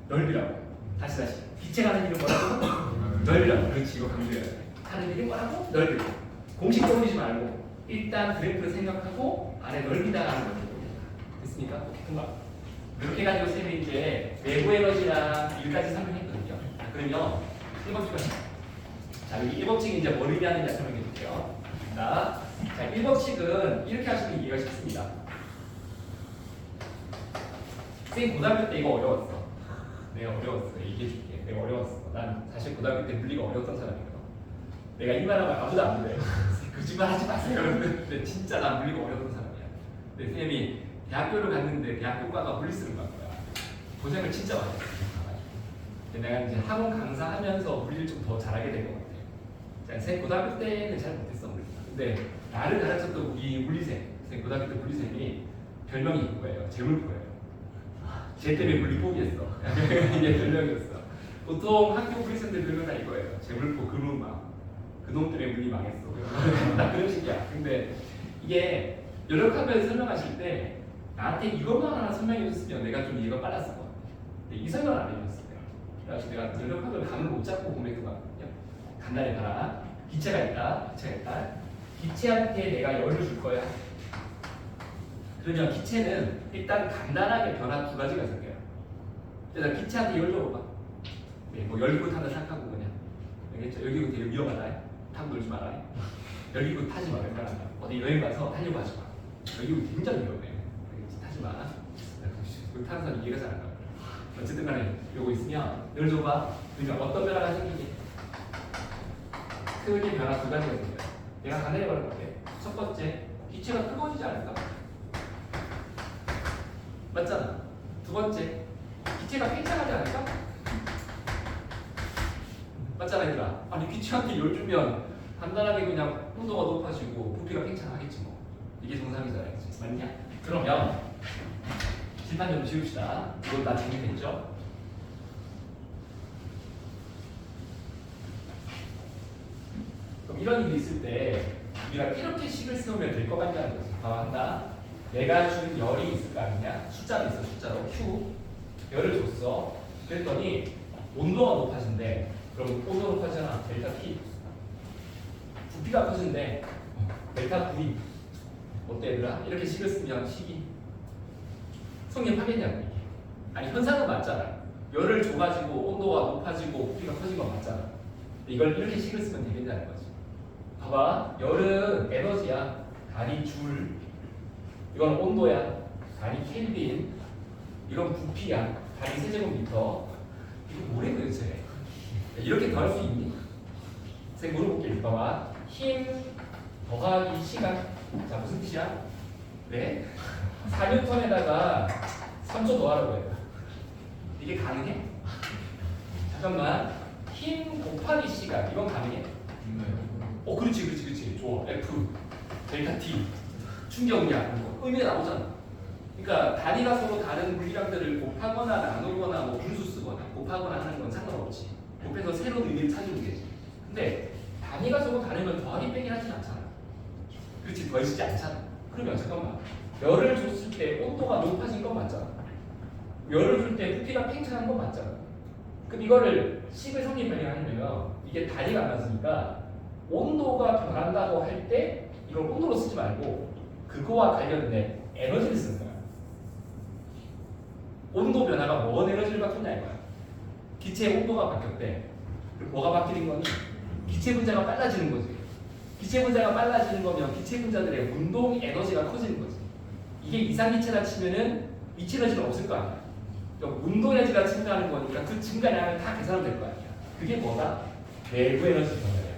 넓이라고. 다시 기체가 하는 이름 뭐라고? 넓이라고. 그렇지 이거 강조해야 돼. 하는 이름 뭐라고? 넓이. 공식 떠올리지 말고 일단 그래프를 생각하고 안에 넓이다라는 걸 됐습니까? 통과. 이렇게 가지고 쌤이 이제 외부 에너지랑 일까지 설명했거든요. 그러면 1법칙 자 여기 1법칙이 이제 뭘 의미하느냐 설명해 줄게요. 자 1법칙은 이렇게 하시면 이해가 쉽습니다. 쌤 고등학교 때 이거 어려웠어. 내가 어려웠어. 얘기해 줄게. 내가 어려웠어. 난 사실 고등학교 때 물리가 어려웠던 사람이거든. 내가 이 말하면 아무도 안 믿어요. 거짓말 하지 마세요. 근데 진짜 난 물리가 어려웠던 사람이야. 근데 쌤이 대학교를 갔는데 대학교과가 물리쓰는 거야. 고생을 진짜 많이 했어. 내가 이제 학원 강사하면서 물리를 좀 더 잘하게 된 것 같아요. 쌤 고등학교 때는 잘 못했어 물리. 근데 나를 가르쳤던 우리 물리쌤, 쌤 고등학교 때 물리쌤이 별명이 이거예요. 재물포예요. 쟤 때문에 물리 포기했어. 이게 별명이었어. 보통 학교 물리쌤들 별명 다 이거예요. 재물포 그놈망. 그놈 때문에 물리 망했어. 나 그런 식이야. 근데 이게 연력학을 설명하실 때 나한테 이것만 하나 설명해 줬으면 내가 좀 이해가 빨랐을 것 같아. 근데 이 설명을 안 해줬어. 그래서 내가 연력학을 감을 못 잡고 공부했던 거 같거든요. 간단히 봐라. 기체가 있다. 기체한테 내가 열을 줄 거야. 그러면 기체는 일단 간단하게 변화 두 가지가 생겨요. 그래서 기체한테 열 줘봐. 네, 뭐 열기구 탄다 생각하고 그냥. 알겠죠? 열기구 되게 위험하다. 타고 놀지 마라. 열기구 타지 마. 웬만하면 어디 여행 가서 타려고 하지 마. 열기구 굉장히 위험해. 알겠지? 타지 마. 그 타는 사람 이해가 잘 안 가. 어쨌든 간에 요거 있으면 열 줘봐. 그러면 어떤 변화가 생기지? 크게 변화 두 가지가 생겨요. 내가 간단히 말해볼게. 첫 번째, 기체가 뜨거워지지 않을까? 맞잖아. 두 번째, 기체가 팽창하지 않을까? 맞잖아 얘들아. 아니 기체한테 열 주면 간단하게 그냥 온도가 높아지고 부피가 팽창하겠지 뭐. 이게 정상이잖아. 그치? 맞냐? 그러면 실판 좀 지웁시다. 이건 다 정리됐죠? 그럼 이런 일이 있을 때 우리가 이렇게 식을 세우면 될 것 같냐는 거지. 봐봐 한다. 내가 준 열이 있을 거 아니냐? 숫자로 있어. 숫자로 Q 열을 줬어. 그랬더니 온도가 높아진대. 그럼 온도가 높아지잖아. 델타 T. 부피가 커진대. 델타 V. 어때 얘들아? 이렇게 식을 쓰면 식이 성립하겠냐고 이게. 아니 현상은 맞잖아. 열을 줘가지고 온도가 높아지고 부피가 커진 건 맞잖아. 이걸 이렇게 식을 쓰면 되겠냐는 거지. 봐봐. 열은 에너지야. 단위 줄. 이건 온도야. 단위 켈빈. 이건 부피야. 단위 세제곱미터. 이거 뭐래 도대체? 이렇게 더할 수 있니? 제가 물어볼게. 봐봐. 힘 더하기 시간. 자 무슨 뜻이야? 네? 4N에다가 3초 더하라고 해요. 이게 가능해? 잠깐만. 힘 곱하기 시간. 이건 가능해? 그렇지. 좋아. F, 델타 T, 충격량, 의미가 나오잖아. 그러니까 단위가 서로 다른 물리량들을 곱하거나 나누거나 뭐 분수 쓰거나 곱하거나 하는 건 상관없지. 곱해서 새로운 의미를 찾으면 되지. 근데 단위가 서로 다르면 더하기 빼기 하진 않잖아. 그렇지, 더해지지 않잖아. 그러면 잠깐만. 열을 줬을 때 온도가 높아진 건 맞잖아. 열을 줄 때 부피가 팽창한 건 맞잖아. 그럼 이거를 식을 성립하려면 이게 단위가 안 맞으니까 온도가 변한다고 할 때 이걸 온도로 쓰지 말고 그거와 관련된 에너지를 쓰는 거야. 온도 변화가 뭔 에너지를 바꾼냐 이거야. 기체의 온도가 바뀌었대. 그럼 뭐가 바뀌는 거니? 기체 분자가 빨라지는 거지. 기체 분자가 빨라지는 거면 기체 분자들의 운동 에너지가 커지는 거지. 이게 이상기체라 치면은 위치 에너지가 없을 거 아니야. 그러니까 운동 에너지가 증가하는 거니까 그 증가량을 다 계산하면 될 거 아니야. 그게 뭐다? 내부 에너지 변화야.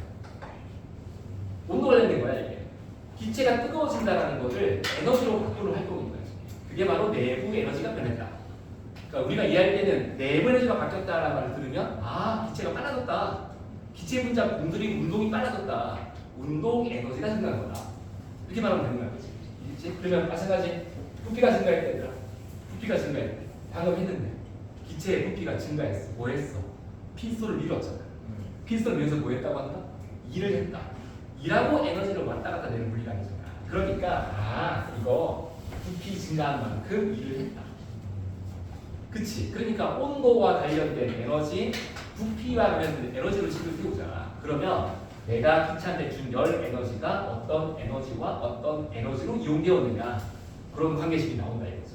온도가 되는 거야 이게. 기체가 뜨거워진다는 것을 에너지로 바꾸는 활동인 거야. 그게 바로 내부 에너지가 변했다. 그러니까 우리가 이해할 때는 내부 에너지가 바뀌었다라는 말을 들으면 기체가 빨라졌다. 기체 분자 공들이 운동이 빨라졌다. 운동 에너지가 증가한 거다. 이렇게 말하면 되는 거야. 그렇지? 그러면 마찬가지 부피가 증가했다. 부피가 증가했다. 방금 했는데 기체의 부피가 증가했어. 뭐 했어? 핀솔을 밀었잖아. 핀솔을 밀어서 뭐 했다고 한다? 일을 했다. 일하고 에너지를 왔다 갔다 내는 물리량이잖아. 그러니까 이거 부피 증가한 만큼 일을 했다. 그치? 그러니까 온도와 관련된 에너지, 부피와 관련된 에너지를 식을 세우잖아. 그러면 내가 기체한테 준 열 에너지가 어떤 에너지와 어떤 에너지로 이용되었느냐, 그런 관계식이 나온다 이거지.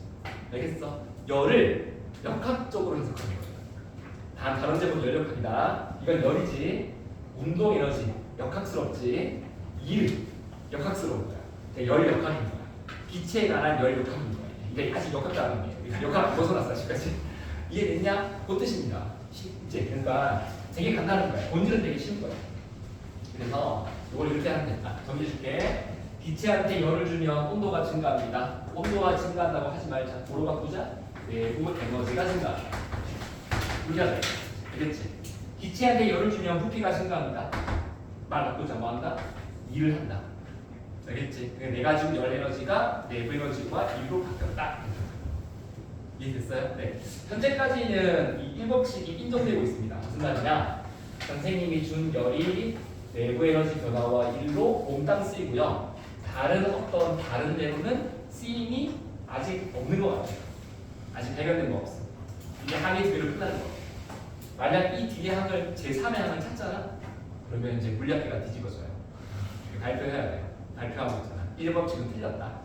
알겠어? 열을 역학적으로 해석하는 거야. 다른 제곱 열역학이다. 이건 열이지. 운동 에너지 역학스럽지. 일 역학스러운 거야. 열 역학인 거야. 기체에 관한 열 역학인 거야. 이게 아직 역학도 안 한 거예요. 역학 벗어났어 아직까지. 이해됐냐? 그 뜻입니다. 이제 그러니까 되게 간단한 거야. 본질은 되게 쉬운 거야. 그래서 이걸 이렇게 하면 된다. 정리해줄게. 기체한테 열을 주면 온도가 증가합니다. 온도가 증가한다고 하지 말자. 뭐로 바꾸자? 내부 에너지가 증가합니다. 이렇게 하자. 알겠지? 기체한테 열을 주면 부피가 증가합니다. 말 바꾸자. 뭐 한다? 일을 한다. 알겠지? 내가 준 열 에너지가 내부 에너지와 일로 바뀌었다. 이해됐어요? 네. 현재까지는 이 일법칙이 인정되고 있습니다. 무슨 말이냐? 선생님이 준 열이 내부 에너지 변화와 일로 몽땅 쓰이고요. 다른 데로는 쓰임이 아직 없는 것 같아요. 아직 발견된 거 없어. 이게 항의 두 개로 끝나는 거. 만약 이 뒤에 항을 제3의 항을 찾잖아. 그러면 이제 물리학계가 뒤집어져요. 발표해야 돼요. 발표하고 있잖아. 1법칙은 틀렸다.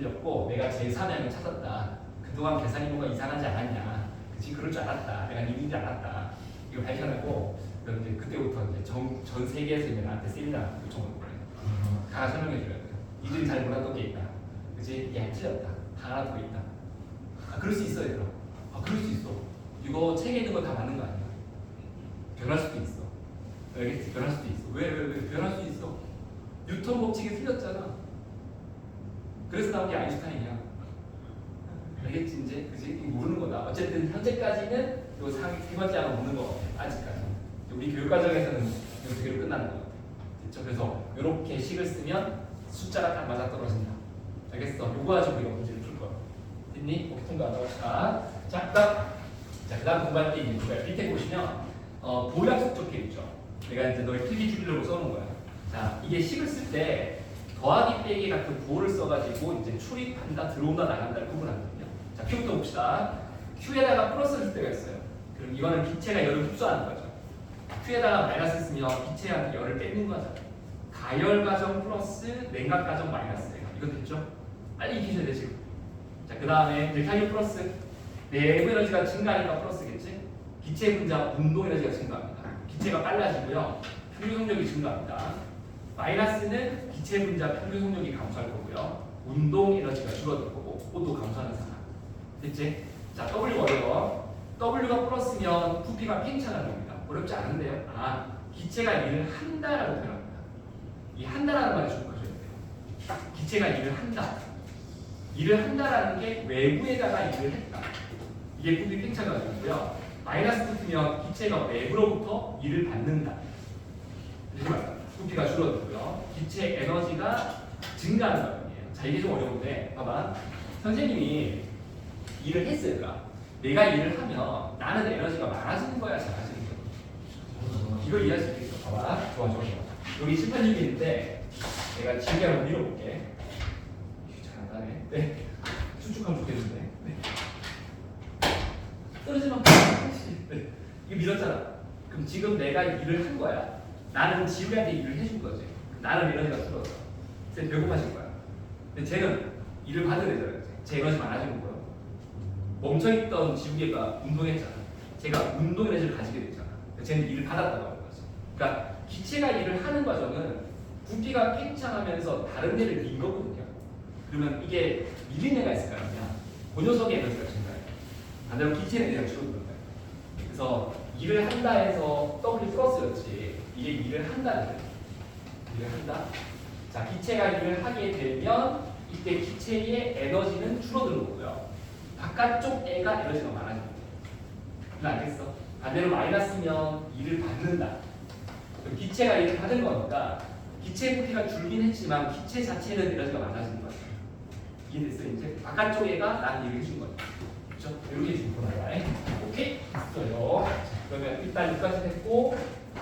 틀렸고 내가 제3양을 찾았다. 그동안 계산이 뭔가 이상하지 않았냐. 그치? 그럴 줄 알았다. 내가 이긴지 알았다. 이거 발견하고 그럼 이제 그때부터 이제 전 세계에서 이제 나한테 세미나 요청을 거예요. 다 설명해 줘야 돼요. 니들이 잘 몰랐던 게 있다. 그치? 얘 틀렸다. 다 하나 더 있다. 아, 그럴 수 있어 얘들아. 아, 그럴 수 있어. 이거 책에 있는 거 다 맞는 거 아니야? 변할 수도 있어. 알겠지? 변할 수도 있어. 왜 변할 수 있어? 뉴턴 법칙이 틀렸잖아. 그래서 나온 게 아인슈타인이야. 알겠지 이제? 그치? 모르는 거다. 어쨌든 현재까지는 요 세 번째 하나 없는 거 같아. 아직까지. 우리 교육 과정에서는 요 두 개로 끝나는 거 같아. 됐죠? 그래서 요렇게 식을 쓰면 숫자가 딱 맞아 떨어진다. 알겠어? 요거 가지고 우리가 문제를 풀 거야. 됐니? 오케이, 통과하자 봅시다. 자, 그다음 공부할 때 있는 거야. 밑에 보시면 보약속 적혀 있죠. 내가 이제 너희 필기 줄이려고 써놓은 거야. 자, 이게 식을 쓸 때 더하기 빼기 같은 보호를 써가지고 이제 출입한다, 들어온다, 나간다를 구분하거든요. 자, Q부터 봅시다. Q에다가 플러스를 쓸 때가 있어요. 그럼 이거는 기체가 열을 흡수하는 거죠. Q에다가 마이너스 쓰면 기체한테 열을 뺏는 거죠. 가열 과정 플러스 냉각 과정 마이너스예요. 이거 됐죠? 빨리 익히셔야 돼 지금. 자, 그 다음에 델타 U 플러스 내부 에너지가 증가하니까 플러스겠지? 기체 분자 운동 에너지가 증가합니다. 기체가 빨라지고요. 평균 속력이 증가합니다. 마이너스는 기체 분자 평균 속력이 감소할 거고요. 운동 에너지가 줄어들 거고 온도 감소하는 상황. 됐지? 자, W 어려워. W가 플러스면 부피가 팽창하는 겁니다. 어렵지 않은데요. 아, 기체가 일을 한다라고 표현합니다. 이 한다라는 말에 주목하셔야 돼요. 기체가 일을 한다. 일을 한다라는 게 외부에다가 일을 했다. 이게 부피 팽창 과정이고요. 마이너스 붙으면 기체가 외부로부터 일을 받는다. 부피가 줄어들고요. 기체 에너지가 증가하는 과정이에요. 자, 이게 좀 어려운데 봐봐. 선생님이 일을 했을까? 내가 일을 하면 나는 에너지가 많아지는 거야, 작아지는 거야? 이걸 이해할 수 있겠어. 봐봐. 좋아. 여기 심판님이 있는데 내가 길게 한번 밀어볼게. 잘 안 가네. 네. 수축하면 좋겠는데. 네. 떨어지면 네. 이거 밀었잖아. 그럼 지금 내가 일을 한 거야. 나는 지우개한테 일을 해준 거지. 나는 에너지가 줄었어. 쟤 배고파질 거야. 근데 쟤는 일을 받은 애잖아. 쟤 에너지 많아지는 거야. 멈춰있던 지우개가 운동했잖아. 쟤가 운동 에너지를 가지게 됐잖아. 쟤는 일을 받았다고 하는 거지. 그러니까 기체가 일을 하는 과정은 부피가 팽창하면서 다른 데를 민 거거든요. 그러면 이게 밀린 애가 있을 거 아니야. 그 녀석의 에너지가 증가해요. 반대로 기체는 그냥 줄어드는 거예요. 그래서 일을 한다 해서 W 플러스였지. 이게 일을 한다는 거예요. 일을 한다. 자, 기체가 일을 하게 되면 이때 기체의 에너지는 줄어드는 거고요. 바깥쪽 애가 에너지가 많아지는 거예요. 이거 알겠어? 반대로 마이너스면 일을 받는다. 그럼 기체가 일을 받은 거니까 기체 부피가 줄긴 했지만 기체 자체는 에너지가 많아지는 거예요. 이해됐어? 이제 바깥쪽 애가 나한테 일을 해준 거예요. 그렇죠? 이렇게 준 거야. 오케이? 됐어요. 그러면 일단 여기까지 했고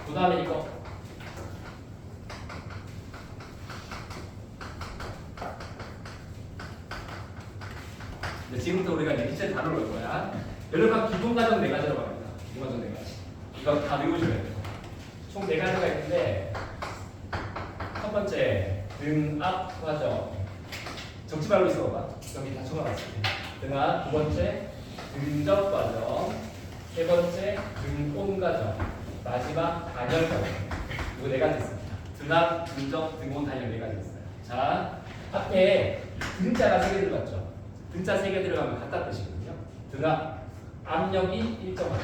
그 다음에 이거 지금부터 우리가 이제 기체를 다룰 거야. 연료값 기본 과정 4가지라고 합니다. 기본 과정 4가지. 이거 다 외우셔야 돼요. 총 4가지가 있는데 첫 번째 등압 과정. 적지 말고 있어봐. 여기 다 적어놨을게. 등압. 두 번째 등적 과정. 세 번째 등온 과정. 마지막 단열 과정. 이거 4가지 있습니다. 등압, 등적, 등온, 단열 4가지 있어요. 자, 앞에 등자가 3개 들어갔죠. 등자 3개 들어가면 같다 뜻이거든요. 등압, 압력이 일정하다.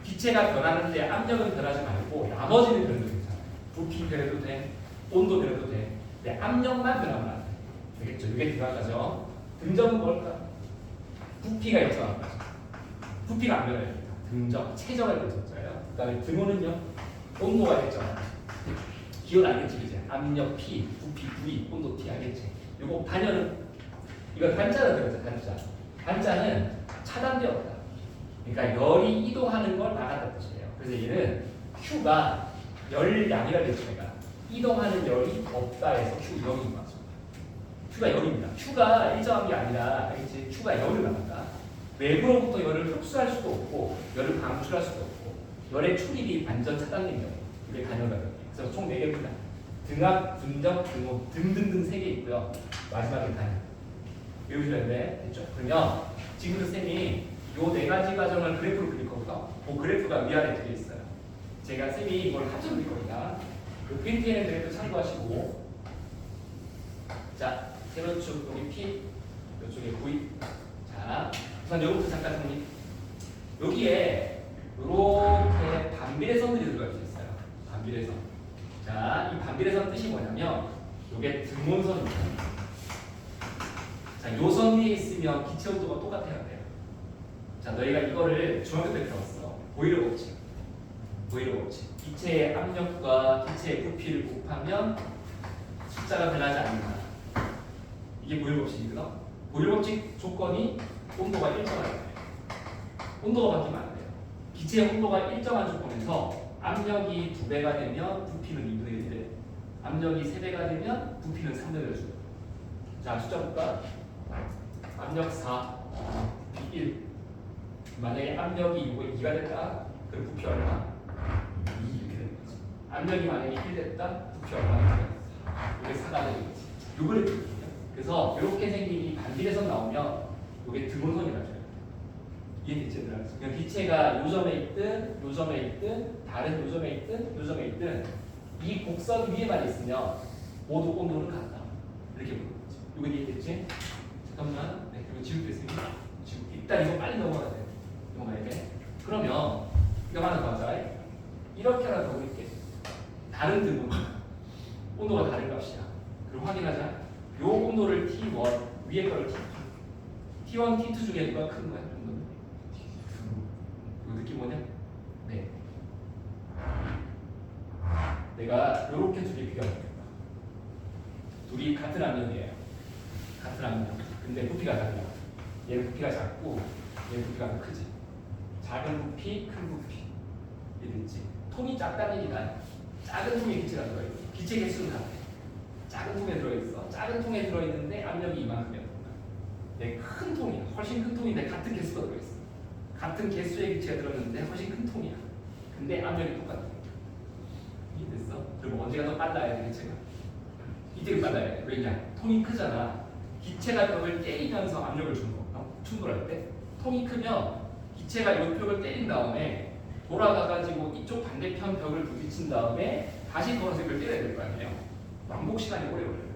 기체가 변하는데 압력은 변하지 말고 나머지는 변해도 괜찮아요. 부피 변해도 돼, 온도 변해도 돼. 근데 압력만 변하면 안 돼. 되겠죠? 이게 등압과정. 등적은 뭘까? 부피가 일정한 거죠. 부피가 안 변해요. 등적, 최저가 일정자예요. 그 다음에 등온은요, 온도가 일정하다. 기억 알겠지, 그지? 압력 P, 부피 V, 온도 T 알겠지? 이거 단열은 이거 단자는 되겠죠, 단자. 단자는 차단되었다. 그러니까 열이 이동하는 걸 막았다는 뜻이에요. 그래서 얘는 Q가 열량이라고 했죠, 내가. 이동하는 열이 없다 해서 Q 0인 거죠. Q가 0입니다. Q가 일정한 게 아니라, 알겠지? Q가 열을 막았다. 외부로부터 열을 흡수할 수도 없고, 열을 방출할 수도 없고, 열의 출입이 완전 차단된 경우. 이게 단열과정이에요. 그래서 총 4개입니다. 등압, 등적, 등온, 등등등 3개 있고요. 마지막에 단 외우셔야 돼. 됐죠? 그러면 지금도 쌤이 요 네 가지 과정을 그래프로 그릴 거고요. 그 그래프가 위아래 두 개 있어요. 제가 쌤이 이걸 합쳐 그릴 겁니다. 그 프린트에는 그래프 참고하시고, 자 세로축 여기 P, 이쪽에 V. 자 우선 여기부터 잠깐 정리. 여기에 이렇게 반비례선들이 들어갈 수 있어요. 반비례선. 자, 이 반비례선 뜻이 뭐냐면 이게 등원선입니다. 자, 요 선 위에 있으면 기체 온도가 똑같아야 돼요. 자, 너희가 이거를 중학교 때 배웠어. 보이러 법칙. 보이러 법칙. 기체의 압력과 기체의 부피를 곱하면 숫자가 변하지 않는다. 이게 보이러 법칙이거든. 보이러 법칙 조건이 온도가 일정하게 돼요. 온도가 바뀌면 안 돼요. 기체의 온도가 일정한 조건에서 압력이 2배가 되면 부피는 2분의 1돼. 압력이 3배가 되면 부피는 3분의 1을 주고. 자, 숫자 볼까? 압력 4, 부피 1. 만약에 압력이 2가 됐다. 그럼 부피 얼마? 2 이렇게 되는 거지. 압력이 만약에 1 됐다. 부피 얼마? 이게 4가 되는 거지. 요거를 듣거든요. 그래서 이렇게 생긴 이 반비례선 나오면 이게 등원선이라고 해요. 이해됐지? 그냥 기체가 요 점에 있든 요 점에 있든 다른 요 점에 있든 요 점에 있든 이 곡선 위에만 있으면 모두 온도는 같다. 이렇게 보는 거지. 이거 이해됐지? 잠깐만. 네, 이거 지울겠습니다. 지울게. 일단 이거 빨리 넘어가야 돼. 넘어가야 돼. 그러면 이거 하나 더 하자. 이렇게 하나 더 그릴게. 다른 등분. 온도가 다른 값이야. 그럼 확인하자. 요 온도를 T1, 위에 거를 T2. T1, T2 중에 누가 큰 거야? 이거 느낌 뭐냐? 네. 내가 이렇게 두 개 비교할게요. 둘이 같은 압력이에요. 같은 압력. 근데 부피가 달라. 얘는 부피가 작고 얘는 부피가 더 크지. 작은 부피, 큰 부피. 이랬지. 통이 작다는 얘기가 작은 통에 기체가 들어있어. 기체 개수는 같아. 작은 통에 들어있어. 작은 통에 들어있는데 압력이 이만큼이야. 얘 큰 통이야. 훨씬 큰 통인데 같은 개수가 들어있어. 같은 개수의 기체가 들었는데 훨씬 큰 통이야. 근데 압력이 똑같아. 이해됐어? 그럼 언제가 더 빨라야 돼, 기체가? 이때 빨라야 돼. 왜냐? 통이 크잖아. 기체가 벽을 때리면서 압력을 주는 거. 충돌할 때. 통이 크면 기체가 이 벽을 때린 다음에 돌아가가지고 이쪽 반대편 벽을 부딪힌 다음에 다시 돌아서 이걸 때려야 될 거 아니에요? 왕복 시간이 오래 걸려요.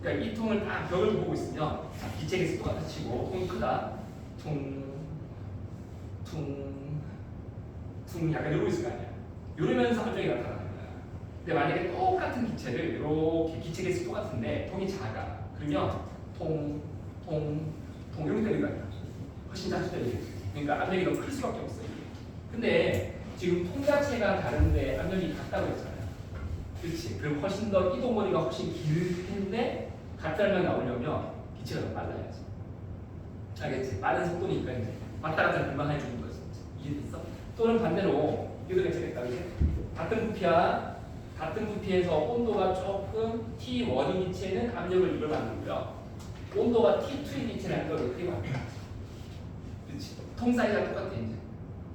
그러니까 이 통을 딱 벽을 보고 있으면 기체 개수 똑같아 치고 통이 크다. 퉁 약간 이러고 있을 거 아니야. 이러면서 압력이 나타나는 거야. 근데 만약에 똑같은 기체를 이렇게 기체 개수 똑같은데 통이 작아. 그러면 이렇게 되는 거 아니야. 훨씬 작게 되는. 그러니까 압력이 너무 클 수밖에 없어. 근데 지금 통 자체가 다른데 압력이 같다고 했잖아요. 그렇지. 그럼 훨씬 더 이동 거리가 훨씬 길 텐데 같은 압력이 나오려면 기체가 더 빨라야지. 알겠지? 빠른 속도니까 이제 왔다 갔다 금방 해주는 거지. 이해됐어? 또는 반대로 이거 괜찮겠다. 그치? 같은 부피야. 같은 부피에서 온도가 조금 T1인 기체는 압력을 이걸 만들고요. 온도가 T2인 기체는 압력을 크게 만들어. 그렇지? 통 사이즈가 똑같아 이제.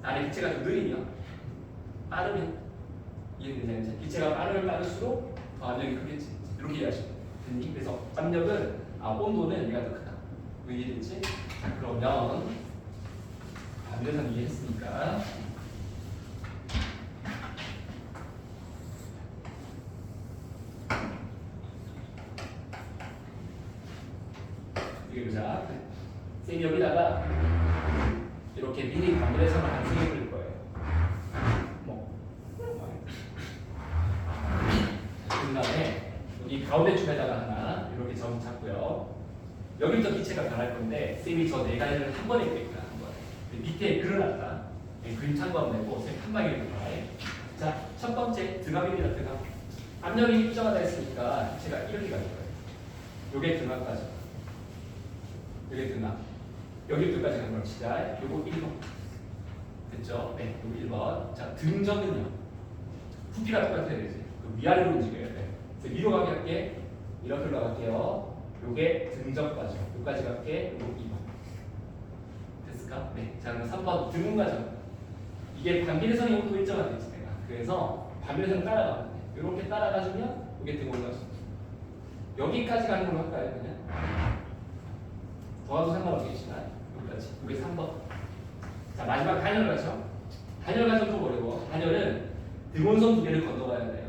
안에 기체가 좀 느리면 빠르면 이해되냐 이제. 기체가 빠르면 빠를수록 더 압력이 크겠지. 이렇게 이해하시면 돼. 그래서 압력은 온도는 얘가 더 크다. 이해됐지? 자 그러면 반대선 이해했으니까 이게 보자. 쌤이 여기다가 이렇게 미리 반대선을 반승해 버릴 거예요. 그 다음에 여기 가운데 줄에다가 하나 이렇게 점 잡고요. 여기부터 기체가 변할 건데 쌤이 저 네 가지를 한 번에 그릴거야. 한 번에. 밑에 그려놨다. 그림 참고하면 되고 쌤 한 방에 그릴 거야. 자, 첫 번째 등압입니다. 등압. 압력이 일정하다 했으니까 기체가 이렇게 갈 거예요. 요게 등압까지. 요게 등압. 여기부터까지 간 걸 치자. 요거 1번. 됐죠? 네, 요거 1번. 자, 등전은요. 부피가 똑같아야 되지. 위아래로 움직여야 돼. 그래서 위로 가게 할게. 이렇게 올라갈게요. 요게 등전까지. 여기까지 갈게. 요거 2번. 됐을까? 네. 자, 그럼 3번 등운 과정. 이게 반비례선이 온도 일정하다 했지 내가. 그래서 반비례선 따라가면 돼. 이렇게 따라가주면 이게 등운 과정. 여기까지 가는 걸로 할까요? 그냥 더와도 상관없겠지만 여기까지. 이게 3번. 자 마지막 단열 가죠. 단열 가죠 좀 어려워. 단열은 등온선 두 개를 건너가야 돼요.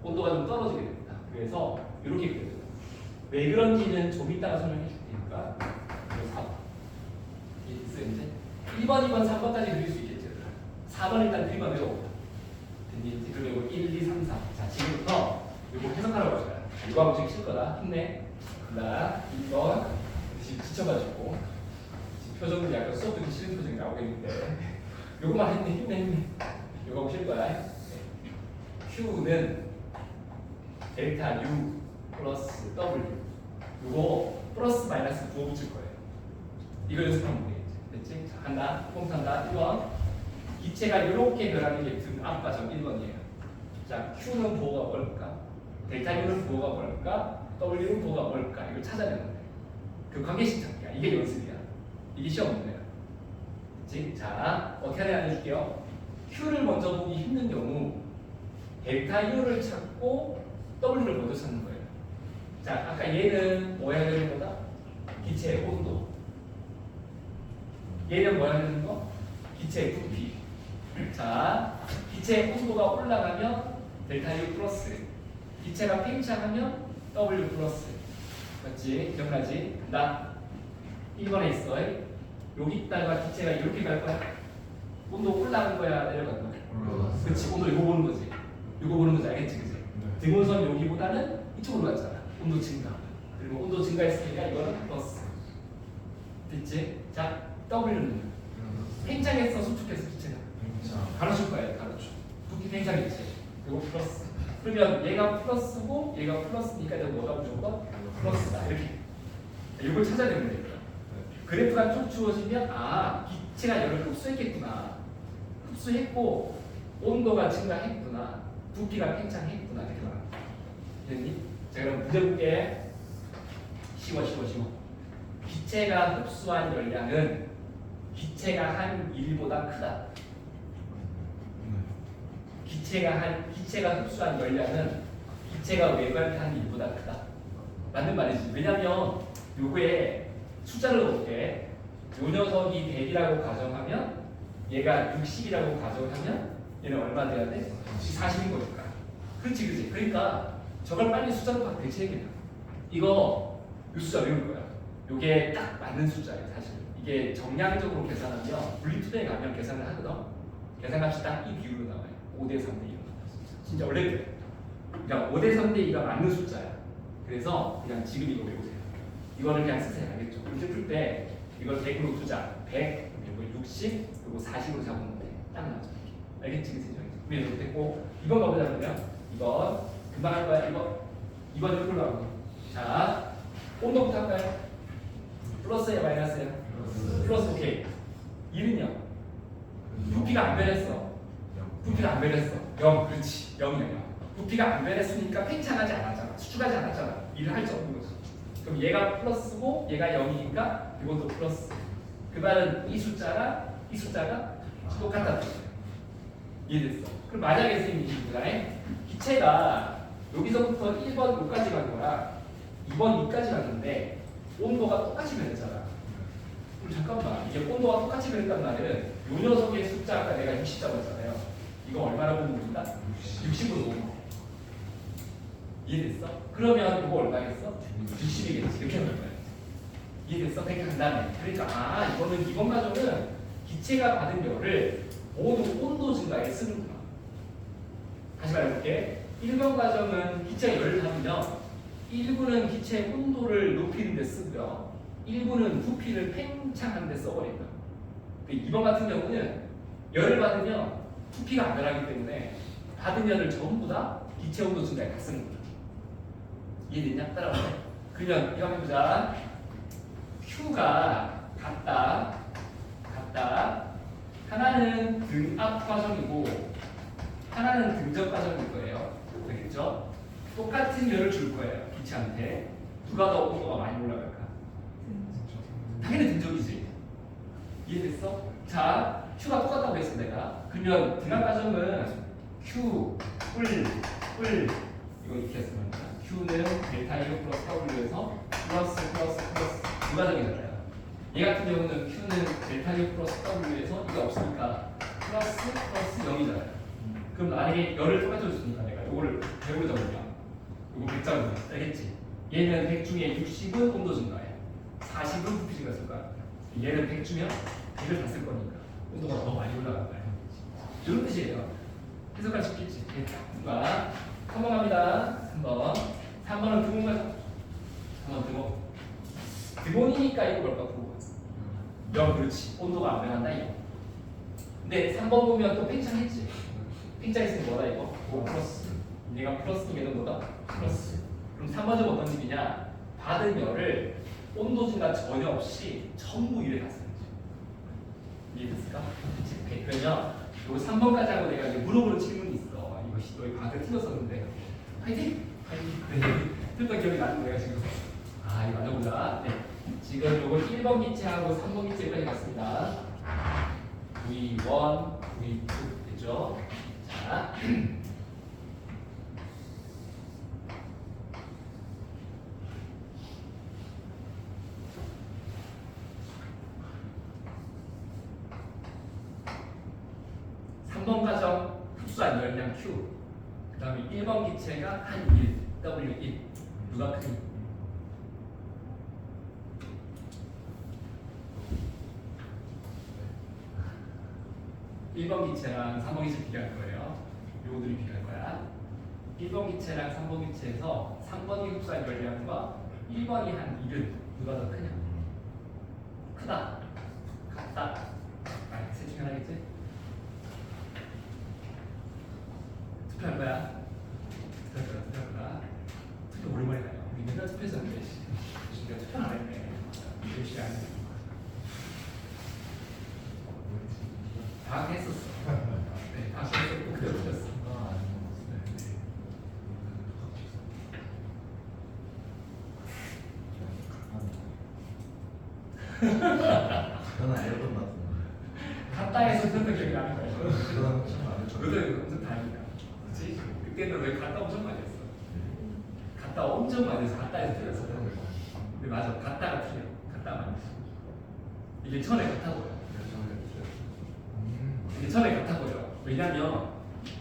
온도가 좀 떨어지게 됩니다. 그래서 이렇게 그려요. 왜 그런지는 좀 이따가 설명해 줄 테니까. 그래서 4번. 이해됐어요 이제? 1번, 2번, 3번까지 그릴 수 있겠죠. 4번 일단 그림만 외워보자. 됐니? 그리고 이거 1, 2, 3, 4. 자 지금부터 이거 해석하라고 할 거야. 이거 하고 칠 거다. 힘내. 나 2번 지금 지쳐가지고 지금 표정은 약간 수업 듣기 싫은 표정이 나오겠는데 요거만 힘내. 요거 하고 칠 거야. 네. Q는 델타 U 플러스 W. 요거 플러스 마이너스 부호 붙일 거예요. 이걸 연습하면 되겠지. 됐지? 자, 간다. 폼 탄다. 1번. 기체가 이렇게 변하는 게 등 앞과정 1번이에요. 자, Q는 부호가 뭘까? 델타 U는 부호가 뭘까? W는 부호가 뭘까? 이걸 찾아내는 거예요. 그 관계식 찾기야. 이게 연습이야. 이게 시험 문제야. 됐지? 자, 어떻게 하냐 알려줄게요. Q를 먼저 보기 힘든 경우 델타 U를 찾고 W를 먼저 찾는 거예요. 자, 아까 얘는 뭐 해야 되는 거다? 기체의 온도. 얘는 뭐 해야 되는 거? 기체의 부피. 자, 기체의 온도가 올라가면 델타 U 플러스. 기체가 팽창하면 W 플러스. 맞지? 기억나지? 나 1번에 있어. 여기 있다가 기체가 이렇게 갈 거야. 온도 올라간 거야, 내려간 거야? 올라갔어요. 그렇지. 온도 이거 보는 거지. 이거 보는 거지, 알겠지, 그지? 등온선 여기보다는 이쪽으로 갔잖아. 온도 증가. 그리고 온도 증가했으니까 이거는 플러스. 됐지? 자, W는 팽창했어, 수축했어, 기체가. 가로줄 거야, 가로줄. 부피 팽창했지. 그리고 플러스. 그러면 얘가 플러스고 얘가 플러스니까 내가 뭐가 무조건 플러스다. 이렇게. 이걸 찾아내면 되겠다. 그래프가 쭉 주어지면 아, 기체가 열을 흡수했겠구나. 흡수했고 온도가 증가했구나. 부피가 팽창했구나. 이렇게 말합니다. 됐니? 자, 그럼 문제 볼게. 쉬워. 기체가 흡수한 열량은 기체가 한 1보다 크다. 기체가 흡수한 열량은 기체가 외곽한 1보다 크다. 맞는 말이지. 왜냐면 요거에 숫자를 넣을게. 요 녀석이 100이라고 가정하면 얘가 60이라고 가정하면 얘는 얼마 돼야 돼? 40인 거니까. 그렇지. 그러니까 저걸 빨리 숫자로 막 대체해야겠다. 이거 요 숫자 외울 거야. 요게 딱 맞는 숫자예요, 사실. 이게 정량적으로 계산하면 분리투대에 가면 계산을 하거든. 계산값이 딱 이 비율로 나와요. 5대 3대 2로. 진짜 원래 그래. 그러니까 5대 3대 2가 맞는 숫자야. 그래서 그냥 지금 이거 외우세요. 이거를 그냥 쓰세요. 알겠죠? 문제 풀 때 이걸 100으로 두자. 100, 그리고 60, 그리고 40으로 잡으면 돼. 딱 맞아. 알겠지? 우리 이렇게 됐고 2번 가보자 그러면 2번 금방 할 거야. 2번 이렇게 올라가고. 자, 온도부터 할까요? 플러스야 마이너스야? 플러스. 오케이. 1은요? 부피가 안 변했어. 부피가 안 변했어. 0. 그렇지. 0이야. 0. 부피가 안 변했으니까 팽창하지 않았잖아. 수축하지 않았잖아. 일을 할 수 없는 거지. 그럼 얘가 플러스고 얘가 0이니까 이것도 플러스. 그 말은 이 숫자가 똑같다는 거예요. 이해됐어? 그럼 만약에 선생님이 지금 기체가 여기서부터 1번 여기까지 간 거랑 2번 2까지 갔는데 온도가 똑같이 변했잖아. 그럼 잠깐만, 이게 온도가 똑같이 변했단 말은 요 녀석의 숫자 아까 내가 60 잡았잖아요. 이거 얼마라고 봅니다? 60으로 놓은 거. 이해됐어? 그러면 이거 얼마겠어? 60이겠지. 이렇게 하는 거야. 이해됐어? 그렇게 간다네. 그러니까 아, 이거는 이번 과정은 기체가 받은 열을 모두 온도 증가에 쓰는구나. 다시 말해볼게. 1번 과정은 기체가 열을 받으면 1부는 기체의 온도를 높이는 데 쓰고요. 1부는 부피를 팽창하는 데 써버린다. 2번 같은 경우는 열을 받으면 부피가 안 변하기 때문에 받은 열을 전부 다 기체 온도 증가에 다 쓰는 거야. 이해됐냐? 따라오네. 그러면 이거 한번 해보자. Q가 같다. 하나는 등압 과정이고 하나는 등적 과정일 거예요. 알겠죠? 똑같은 열을 줄 거예요. 기체한테. 누가 더 온도가 많이 올라갈까? 당연히 등적이지. 이해됐어? 자, Q가 똑같다고 했어 내가. 그러면 등압 과정은 Q, 뿔 이거 이렇게 했으면 Q는 델타 U 플러스 W에서 플러스 부가적이잖아요. 얘 같은 경우는 Q는 델타 U 플러스 W에서 이게 없으니까 플러스 0이잖아요. 그럼 만약에 열을 똑같이 줬으니까 내가 이거를 100으로 잡으면 이거 100 잡으면 알겠지? 얘는 100 중에 60은 온도 증가해. 40은 부피 증가 쓸 거야. 얘는 100 주면 100을 다 쓸 거니까 온도가 더 많이 올라간 거야. 이런 뜻이에요. 해석할 수 있겠지? 뭔가 3번 갑니다. 3번은 드곤가죠? 3번 드곤. 드곤이니까 이거 뭘 갖고 0 그렇지. 온도가 안 변한다 이거. 근데 3번 보면 또 팽창했지. 팽창했으면 뭐다 이거? 5 플러스. 얘가 플러스 얘는 뭐다? 플러스. 그럼 3번은 어떤 식이냐? 받은 열을 온도 증가 전혀 없이 전부 1에 다 쓰는 거지. 이해됐을까? 그러면 요 3번까지 하고 내가 이제 물어보는 질문이 있어. 이것이 너희 방금 틀렸었는데. 화이팅! 화이팅! 틀렸던 기억이 나는 거야 지금. 아 이거 맞아보자. 네. 지금 요거 1번 기체하고 3번 기체까지 갔습니다. V1, V2 됐죠? 자. 번 가정 흡수한 열량 Q. 그 다음에 1번 기체가 한 1, W1. 누가 크니? 일 번 기체랑 3번 기체 비교할 거예요. 요들이 비교할 거야. 1번 기체랑 3번 기체에서 3번이 흡수한 열량과 1번이 한 1은 누가 더 크냐? 크다. 같다. 셋 중에 하나겠지? 투표할 거야. 투표할 거야. 투표 오랜만에 가요. 우리 맨날 투표했었는데 지금 투표 안 했네. 열심히 안 했네. 방학했었어. 네, 방학했었고 그때 틀렸어. 저는 알던 것 같은데. 갔다에서 틀렸던 기억이 나는 거야. 그건 엄청 많죠. 그거는 엄청 다행이다. 그렇지? 그때는 왜 갔다 엄청 많이 했어? 갔다 엄청 많이 해서 갔다에서 틀렸어. 근데 맞아, 갔다가 틀려. 갔다 많이 했어. 이게 천에 같아 보여. 이게 천에 같아 보여. 왜냐면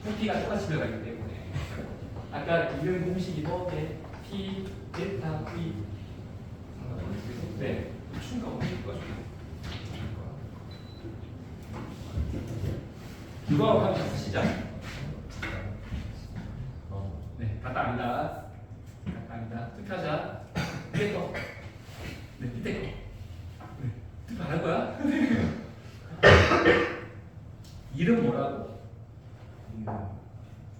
부피가 똑같이 변하기 때문에. 아까 이런 공식이 뭐게? P, 델타, V. 네, 충가 없는 거죠. 이거 하면 시작. 네, 갔다 아니다. 갔다 아니다. 투표하자. 밑에 거. 네, 밑에 거. 네, 투표 안 할 거야? 이름 뭐라고?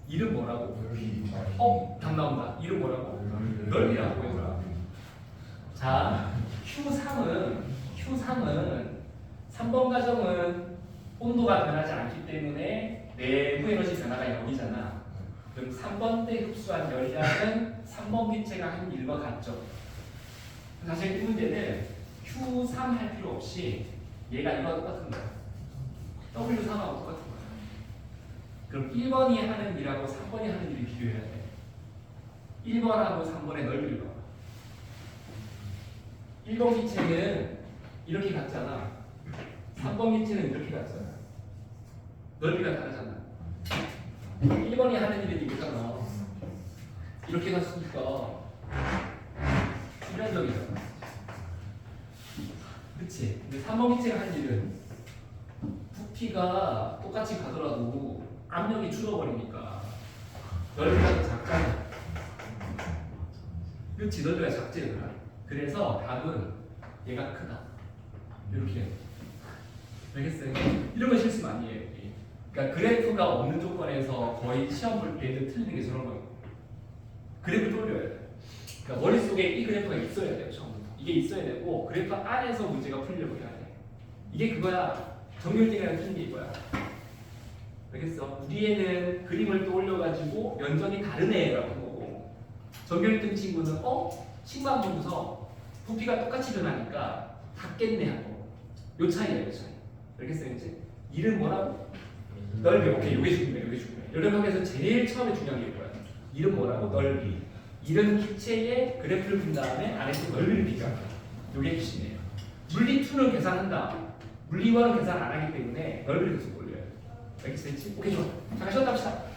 이름 뭐라고? 답 나온다. 이름 뭐라고? 넓이라고 얘들아. 자, Q3은 3번 가정은 온도가 변하지 않기 때문에 내부 에너지 변화가 0이잖아. 그럼 3번 때 흡수한 열량은 3번 기체가 한 1과 같죠. 사실 이 문제는 Q3 할 필요 없이 얘가 이거와 똑같은 거야. W3하고 똑같은 거야. 그럼 1번이 하는 일하고 3번이 하는 일을 비교해야 돼. 1번하고 3번의 넓이를 봐. 1번 기체는 이렇게 같잖아. 3번 기체는 이렇게 같잖아. 넓이가 다르잖아. 1번이 하는 일은 이거잖아. 이렇게 갔으니까 필연적이잖아. 그치? 근데 3번 기체가 한 일은 부피가 똑같이 가더라도 압력이 줄어버리니까 넓이가 더 작잖아. 그치? 넓이가 작지 얘들아. 그래서 답은 얘가 크다. 이렇게. 알겠어요? 이런 거 실수 많이 해요. 그러니까 그래프가 없는 조건에서 거의 시험 볼 때는 틀리는 게 저런 거예요. 그래프 돌려야 돼. 그러니까 머릿속에 이 그래프가 있어야 돼요. 처음부터. 이게 있어야 되고 그래프 안에서 문제가 풀려고 해야 돼. 이게 그거야. 정렬등이라는 틀린 게 이거야. 알겠어? 우리에는 그림을 떠올려가지고 면적이 다른 애라고 한 거고 정렬등 친구는 식만 보고서 부피가 똑같이 변하니까 같겠네 하고 요 차이야 요 차이. 알겠어요 이제? 이름 뭐라고? 넓이. 오케이 요게 중요해 요게 중요해. 여러분 학교에서 제일 처음에 중요한 게 뭐야? 이름 뭐라고? 넓이. 이런 기체의 그래프를 본 다음에 아래쪽 넓이를 비교합니다. 이게 핵심이에요. 물리 2는 계산한다. 물리 1은 계산 안 하기 때문에 넓이를 계속 올려요. 알겠어요? 오케이, 좋아. 잠깐 쉬었다 합시다.